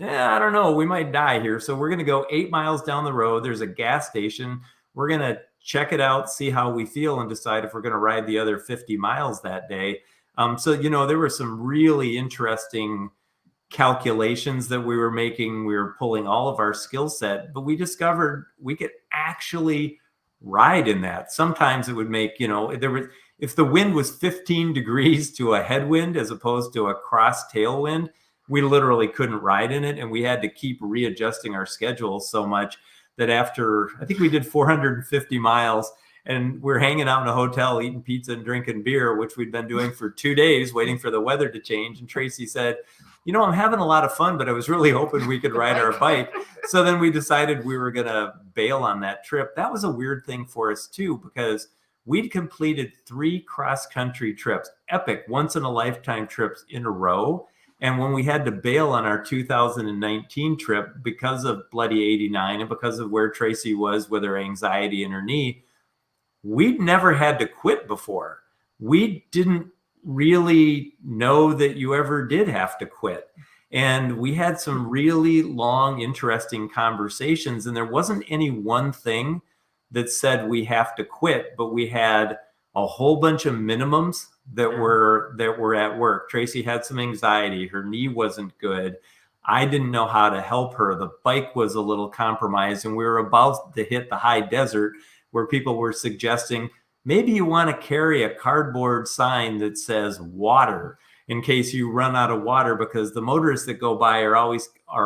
[SPEAKER 2] I don't know, we might die here. So we're going to go 8 miles down the road. There's a gas station. We're going to check it out, see how we feel, and decide if we're going to ride the other 50 miles that day. So, there were some really interesting calculations that we were making. We were pulling all of our skill set, but we discovered we could actually ride in that. Sometimes it would make, if the wind was 15 degrees to a headwind as opposed to a cross tailwind, we literally couldn't ride in it. And we had to keep readjusting our schedules so much that after, I think we did 450 miles, and we're hanging out in a hotel, eating pizza and drinking beer, which we'd been doing for 2 days, waiting for the weather to change. And Tracy said, I'm having a lot of fun, but I was really hoping we could ride our bike. So then we decided we were going to bail on that trip. That was a weird thing for us too, because we'd completed 3 cross-country trips, epic once-in-a-lifetime trips in a row. And when we had to bail on our 2019 trip because of Bloody 89 and because of where Tracy was with her anxiety in her knee, we'd never had to quit before. We didn't really know that you ever did have to quit. And we had some really long, interesting conversations. And there wasn't any one thing that said we have to quit, but we had a whole bunch of minimums that were at work. Tracy had some anxiety. Her knee wasn't good. I didn't know how to help her. The bike was a little compromised, and we were about to hit the high desert where people were suggesting maybe you want to carry a cardboard sign that says water in case you run out of water, because the motorists that go by are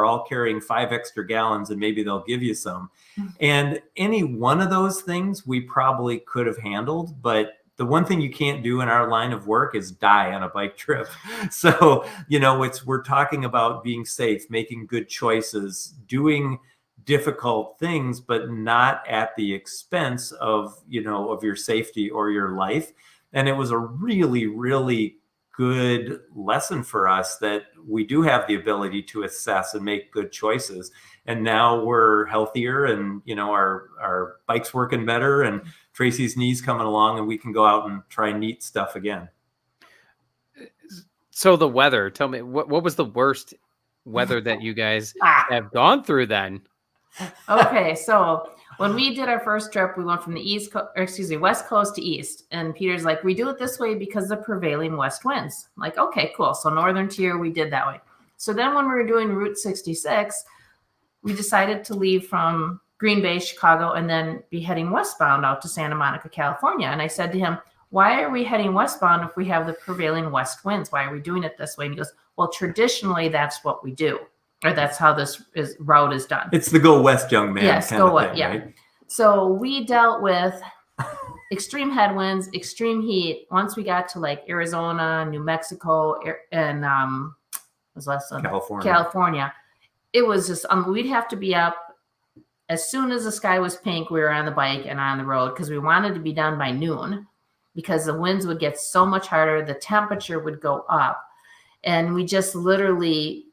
[SPEAKER 2] all carrying 5 extra gallons, and maybe they'll give you some. And any one of those things we probably could have handled, but the one thing you can't do in our line of work is die on a bike trip. So, we're talking about being safe, making good choices, doing difficult things, but not at the expense of your safety or your life. And it was a really, really good lesson for us that we do have the ability to assess and make good choices. And now we're healthier, and our bike's working better, and Tracy's knee's coming along, and we can go out and try neat stuff again.
[SPEAKER 1] So the weather, tell me, what was the worst weather that you guys have gone through then?
[SPEAKER 3] Okay, so when we did our first trip, we went from the West Coast to East, and Peter's like, we do it this way because the prevailing west winds. I'm like, okay, cool. So Northern Tier, we did that way. So then when we were doing Route 66, we decided to leave from Green Bay, Chicago, and then be heading westbound out to Santa Monica, California. And I said to him, why are we heading westbound if we have the prevailing west winds? Why are we doing it this way? And he goes, well, traditionally, that's what we do. Or that's how this route is done.
[SPEAKER 2] It's the go west, young man.
[SPEAKER 3] Yes,
[SPEAKER 2] go
[SPEAKER 3] west. Yeah. Right? So we dealt with extreme headwinds, extreme heat. Once we got to like Arizona, New Mexico, and California, it was just we'd have to be up as soon as the sky was pink. We were on the bike and on the road because we wanted to be done by noon, because the winds would get so much harder, the temperature would go up, and we just literally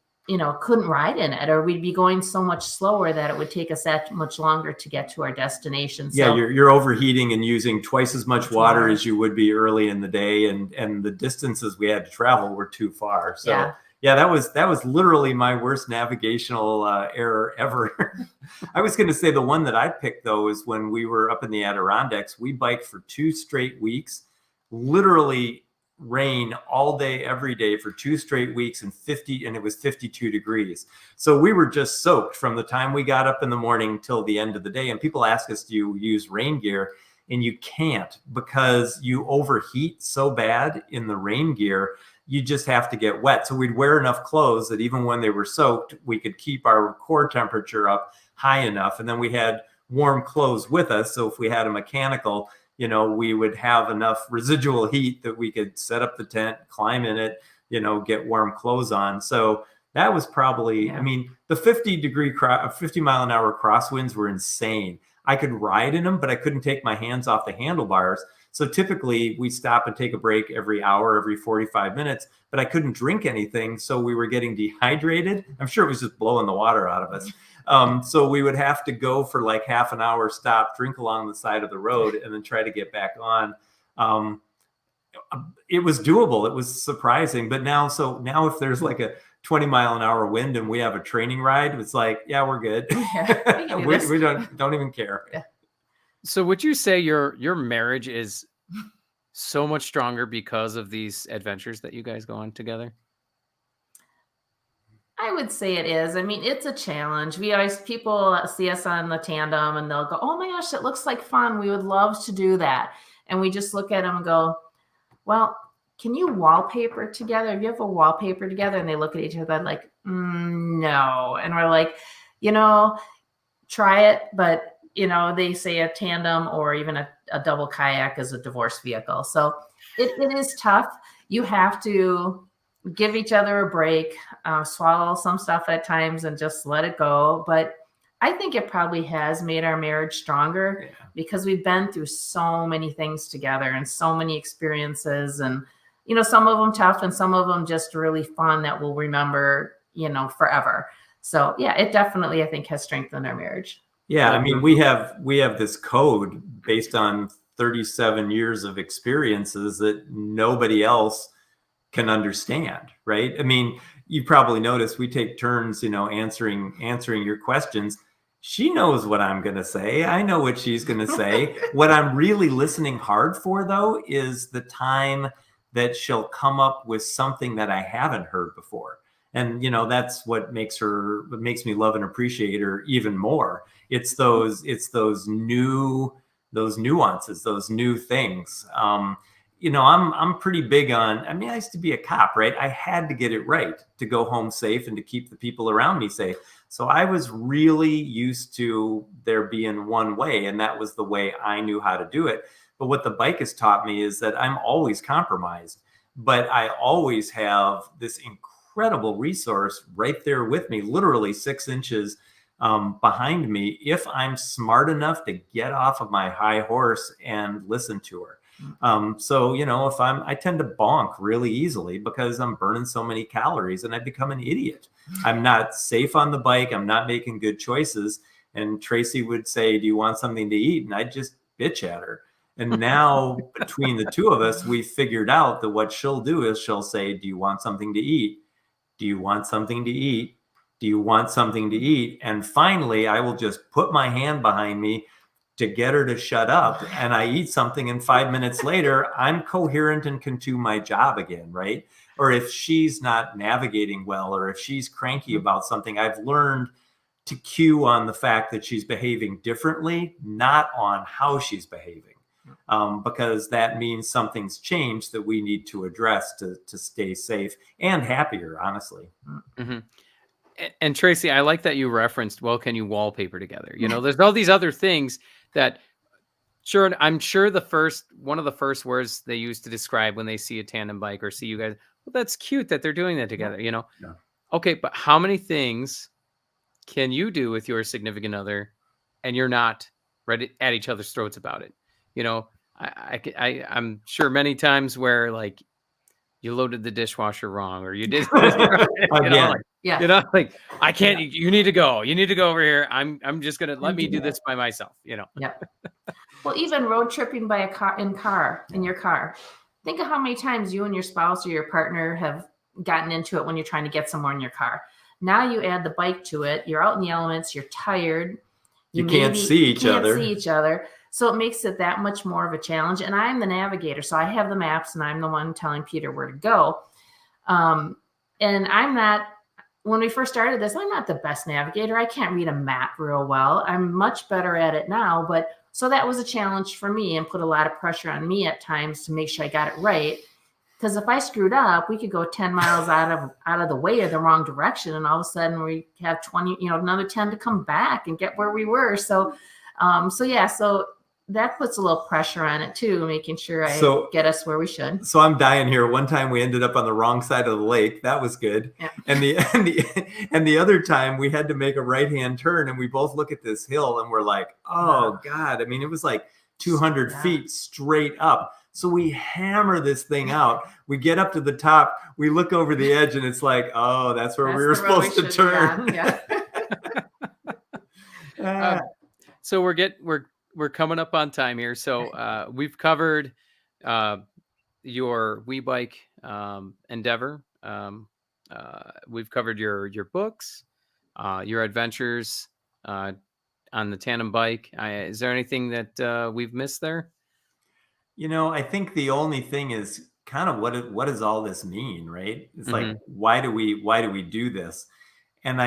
[SPEAKER 3] couldn't ride in it, or we'd be going so much slower that it would take us that much longer to get to our destination.
[SPEAKER 2] Yeah, you're overheating and using twice as much water as you would be early in the day, and the distances we had to travel were too far. So yeah, that was literally my worst navigational error ever. I was going to say the one that I picked though is when we were up in the Adirondacks. We biked for 2 straight weeks, literally rain all day, every day for 2 straight weeks, and it was 52 degrees. So we were just soaked from the time we got up in the morning till the end of the day. And people ask us, do you use rain gear? And you can't, because you overheat so bad in the rain gear. You just have to get wet. So we'd wear enough clothes that even when they were soaked, we could keep our core temperature up high enough. And then we had warm clothes with us. So if we had a mechanical, we would have enough residual heat that we could set up the tent, climb in it, get warm clothes on. So that was probably, the 50 mile an hour crosswinds were insane. I could ride in them, but I couldn't take my hands off the handlebars. So typically we stop and take a break every hour, every 45 minutes, but I couldn't drink anything. So we were getting dehydrated. I'm sure it was just blowing the water out of us. So we would have to go for like half an hour, stop, drink along the side of the road, and then try to get back on. It was doable. It was surprising. But now if there's like a 20-mile-an-hour wind and we have a training ride, it's like, yeah, we're good.
[SPEAKER 3] Yeah,
[SPEAKER 2] we don't even care.
[SPEAKER 3] Yeah.
[SPEAKER 1] So would you say your marriage is so much stronger because of these adventures that you guys go on together?
[SPEAKER 3] I would say it is. I mean, it's a challenge. People see us on the tandem and they'll go, oh my gosh, it looks like fun. We would love to do that. And we just look at them and go, well, can you wallpaper together? Have you ever wallpaper together? And they look at each other like, no. And we're like, try it. But, they say a tandem or even a double kayak is a divorce vehicle. So it is tough. You have to give each other a break, swallow some stuff at times and just let it go. But I think it probably has made our marriage stronger because we've been through so many things together and so many experiences, and, some of them tough and some of them just really fun that we'll remember, forever. So yeah, it definitely, I think, has strengthened our marriage.
[SPEAKER 2] Yeah. I mean, we have this code based on 37 years of experiences that nobody else can understand, right? I mean, you probably noticed we take turns, answering your questions. She knows what I'm going to say. I know what she's going to say. What I'm really listening hard for, though, is the time that she'll come up with something that I haven't heard before. And, that's what makes me love and appreciate her even more. It's those nuances, those new things. I'm pretty big on, I mean, I used to be a cop, right? I had to get it right to go home safe and to keep the people around me safe. So I was really used to there being one way, and that was the way I knew how to do it. But what the bike has taught me is that I'm always compromised, but I always have this incredible resource right there with me, literally 6 inches behind me, if I'm smart enough to get off of my high horse and listen to her. So, if I tend to bonk really easily because I'm burning so many calories and I become an idiot. I'm not safe on the bike. I'm not making good choices. And Tracy would say, do you want something to eat? And I'd just bitch at her. And now between the two of us, we figured out that what she'll do is she'll say, do you want something to eat? Do you want something to eat? Do you want something to eat? And finally, I will just put my hand behind me to get her to shut up, and I eat something, and 5 minutes later, I'm coherent and can do my job again, right? Or if she's not navigating well, or if she's cranky about something, I've learned to cue on the fact that she's behaving differently, not on how she's behaving, because that means something's changed that we need to address to stay safe and happier, honestly.
[SPEAKER 1] Mm-hmm. And Tracy, I like that you referenced, well, can you wallpaper together? There's all these other things that I'm sure one of the first words they use to describe when they see a tandem bike or see you guys, well, that's cute that they're doing that together,
[SPEAKER 2] Yeah.
[SPEAKER 1] Okay, but how many things can you do with your significant other and you're not right at each other's throats about it? I'm sure many times where like you loaded the dishwasher wrong or you did this, I can't, you need to go over here. I'm just going to let me do this by myself,
[SPEAKER 3] Yeah. Well, even road tripping by in your car. Think of how many times you and your spouse or your partner have gotten into it when you're trying to get somewhere in your car. Now you add the bike to it. You're out in the elements. You're tired.
[SPEAKER 2] You can't see each other.
[SPEAKER 3] So it makes it that much more of a challenge. And I'm the navigator. So I have the maps and I'm the one telling Peter where to go. And I'm not, when we first started this, I'm not the best navigator. I can't read a map real well. I'm much better at it now. But so that was a challenge for me and put a lot of pressure on me at times to make sure I got it right. Because if I screwed up, we could go 10 miles out of the way or the wrong direction. And all of a sudden we have 20, another 10 to come back and get where we were. So that puts a little pressure on it too, making sure I get us where we should.
[SPEAKER 2] So I'm dying here. One time we ended up on the wrong side of the lake. That was good. Yeah. And the other time we had to make a right-hand turn and we both look at this hill and we're like, oh God. I mean, it was like 200
[SPEAKER 3] Yeah.
[SPEAKER 2] feet straight up. So we hammer this thing out. We get up to the top. We look over the edge, and it's like, oh, that's where we were
[SPEAKER 3] the road we
[SPEAKER 2] supposed to
[SPEAKER 3] should be
[SPEAKER 2] turn.
[SPEAKER 3] on. Yeah.
[SPEAKER 1] So we're coming up on time here. So we've covered your WeBike endeavor. We've covered your books, your adventures on the tandem bike. Is there anything that we've missed there?
[SPEAKER 2] I think the only thing is kind of what does all this mean, right? It's like,
[SPEAKER 1] Mhm.
[SPEAKER 2] why do we do this? And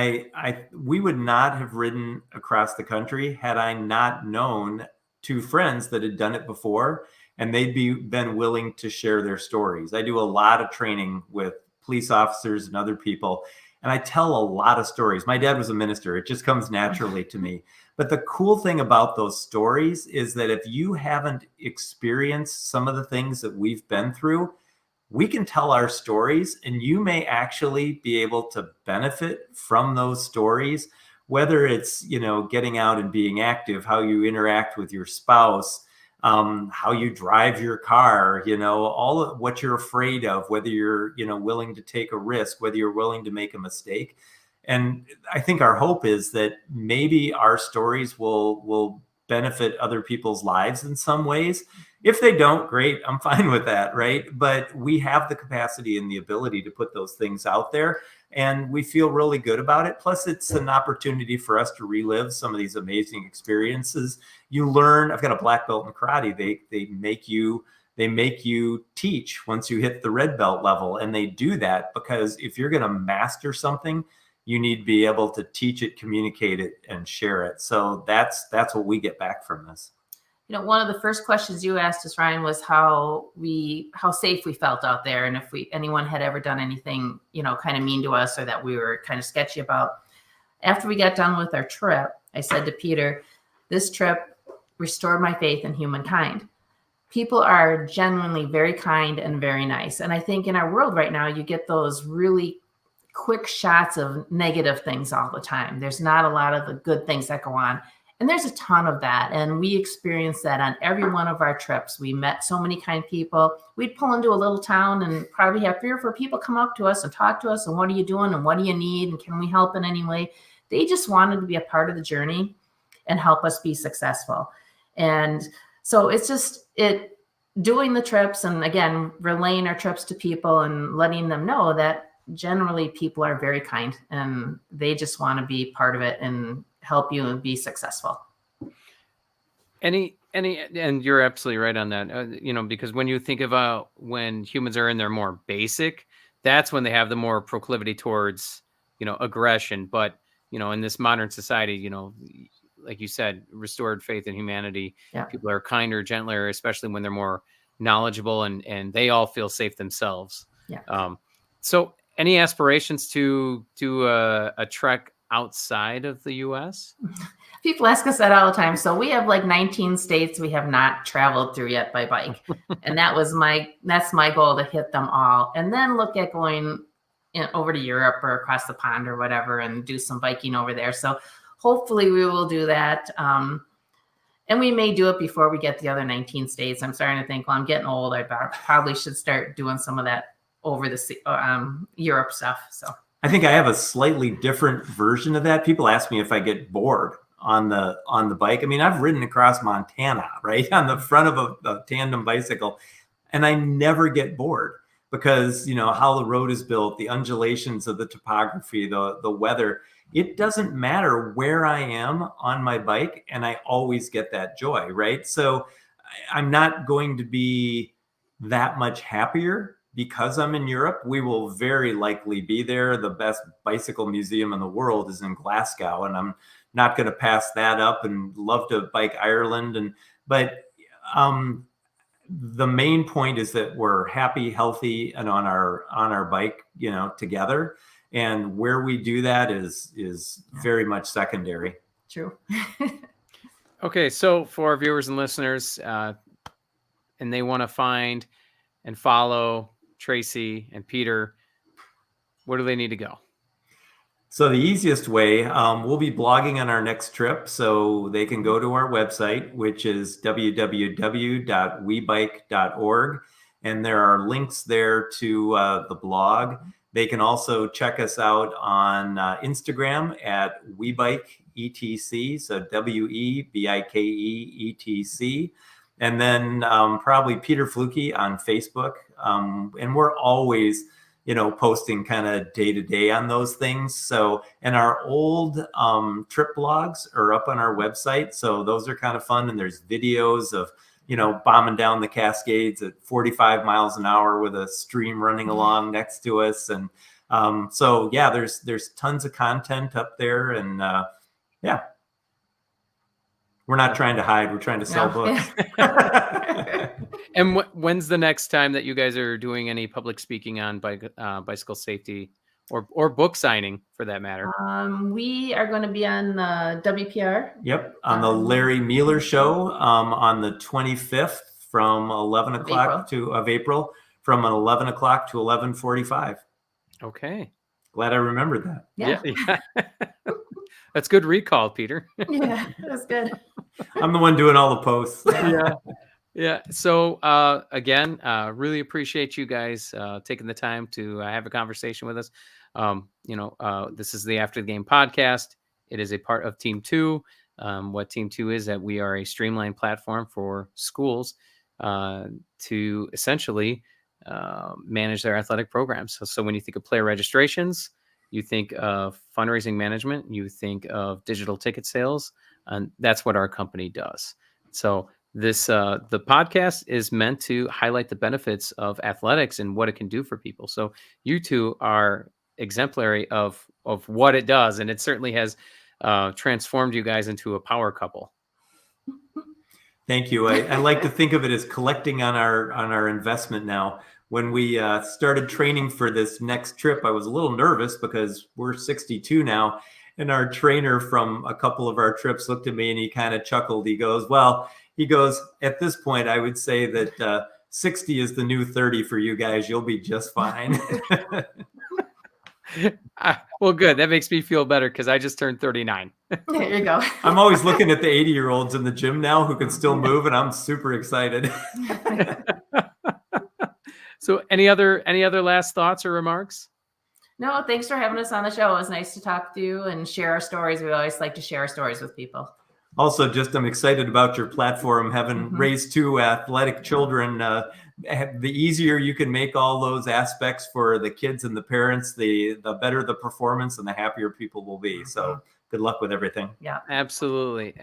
[SPEAKER 2] we would not have ridden across the country had I not known two friends that had done it before, and been willing to share their stories. I do a lot of training with police officers and other people, and I tell a lot of stories. My dad was a minister. It just comes naturally to me. But the cool thing about those stories is that if you haven't experienced some of the things that we've been through, we can tell our stories, and you may actually be able to benefit from those stories, whether it's, getting out and being active, how you interact with your spouse, how you drive your car, all of what you're afraid of, whether you're, willing to take a risk, whether you're willing to make a mistake. And I think our hope is that maybe our stories will benefit other people's lives in some ways. If they don't, great, I'm fine with that, right? But we have the capacity and the ability to put those things out there, and we feel really good about it. Plus, it's an opportunity for us to relive some of these amazing experiences. You learn. I've got a black belt in karate. They make you teach once you hit the red belt level, and they do that because if you're going to master something, you need to be able to teach it, communicate it, and share it. So that's what we get back from this.
[SPEAKER 3] One of the first questions you asked us, Ryan, was how safe we felt out there, and if anyone had ever done anything, kind of mean to us or that we were kind of sketchy about. After we got done with our trip, I said to Peter, this trip restored my faith in humankind. People are genuinely very kind and very nice. And I think in our world right now, you get those really quick shots of negative things all the time. There's not a lot of the good things that go on. And there's a ton of that. And we experienced that on every one of our trips. We met so many kind people. We'd pull into a little town and probably have 3 or 4 people come up to us and talk to us. And what are you doing? And what do you need? And can we help in any way? They just wanted to be a part of the journey and help us be successful. And so it's just doing the trips and, again, relaying our trips to people and letting them know that generally people are very kind and they just want to be part of it and help you and be successful.
[SPEAKER 1] And you're absolutely right on that. Because when you think about when humans are in their more basic, that's when they have the more proclivity towards, aggression. But, in this modern society, like you said, restored faith in humanity.
[SPEAKER 3] Yeah.
[SPEAKER 1] People are kinder, gentler, especially when they're more knowledgeable and they all feel safe themselves.
[SPEAKER 3] Yeah.
[SPEAKER 1] So any aspirations to do a trek outside of the US?
[SPEAKER 3] People ask us that all the time. So we have like 19 states we have not traveled through yet by bike. And that's my goal, to hit them all. And then look at going over to Europe or across the pond or whatever and do some biking over there. So hopefully we will do that. And we may do it before we get the other 19 states. I'm starting to think, well, I'm getting old. I probably should start doing some of that over the Europe stuff. So
[SPEAKER 2] I think I have a slightly different version of that. People ask me if I get bored on the bike. I mean, I've ridden across Montana, right, on the front of a tandem bicycle, and I never get bored because, how the road is built, the undulations of the topography, the weather, it doesn't matter where I am on my bike, and I always get that joy, right? So I'm not going to be that much happier because I'm in Europe. We will very likely be there. The best bicycle museum in the world is in Glasgow, and I'm not going to pass that up, and love to bike Ireland. But the main point is that we're happy, healthy, and on our bike, together. And where we do that is very much secondary.
[SPEAKER 3] True.
[SPEAKER 1] Okay, so for our viewers and listeners, and they want to find and follow Tracy and Peter, where do they need to go?
[SPEAKER 2] So the easiest way, we'll be blogging on our next trip, so they can go to our website, which is www.webike.org, and there are links there to the blog. They can also check us out on Instagram at WeBikeETC, so WeBikeETC, and then probably Peter Flucke on Facebook, and we're always posting kind of day to day on those things. So, and our old trip blogs are up on our website. So those are kind of fun. And there's videos of, bombing down the Cascades at 45 miles an hour with a stream running along next to us. And so, yeah, there's tons of content up there. And yeah, we're not trying to hide. We're trying to sell books.
[SPEAKER 1] And when's the next time that you guys are doing any public speaking on bicycle safety or book signing for that matter?
[SPEAKER 3] We are going to be on the WPR.
[SPEAKER 2] Yep, on the Larry Mueller show on the 25th from 11 o'clock of April, from 11 o'clock to 11:45.
[SPEAKER 1] Okay.
[SPEAKER 2] Glad I remembered that.
[SPEAKER 3] Yeah.
[SPEAKER 1] That's good recall, Peter.
[SPEAKER 3] Yeah, that's good.
[SPEAKER 2] I'm the one doing all the posts.
[SPEAKER 1] Yeah. So again, really appreciate you guys taking the time to have a conversation with us. This is the After the Game podcast. It is a part of Team 2. What Team 2 is, that we are a streamlined platform for schools to essentially manage their athletic programs. So when you think of player registrations, you think of fundraising management, you think of digital ticket sales, and that's what our company does. So the podcast is meant to highlight the benefits of athletics and what it can do for people. So you two are exemplary of what it does, and it certainly has transformed you guys into a power couple.
[SPEAKER 2] Thank you. I like to think of it as collecting on our investment now. When we started training for this next trip, I was a little nervous because we're 62 now. And our trainer from a couple of our trips looked at me and he kind of chuckled. He goes, at this point, I would say that 60 is the new 30 for you guys. You'll be just fine.
[SPEAKER 1] Well, good. That makes me feel better because I just turned 39.
[SPEAKER 3] There you go.
[SPEAKER 2] I'm always looking at the 80-year-olds in the gym now who can still move, and I'm super excited.
[SPEAKER 1] So any other last thoughts or remarks?
[SPEAKER 3] No, thanks for having us on the show. It was nice to talk to you and share our stories. We always like to share our stories with people.
[SPEAKER 2] Also, I'm excited about your platform, having raised 2 athletic children. The easier you can make all those aspects for the kids and the parents, the better the performance and the happier people will be. So good luck with everything.
[SPEAKER 3] Yeah,
[SPEAKER 1] absolutely.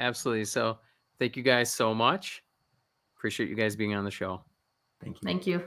[SPEAKER 1] So thank you guys so much. Appreciate you guys being on the show.
[SPEAKER 2] Thank you.
[SPEAKER 3] Thank you.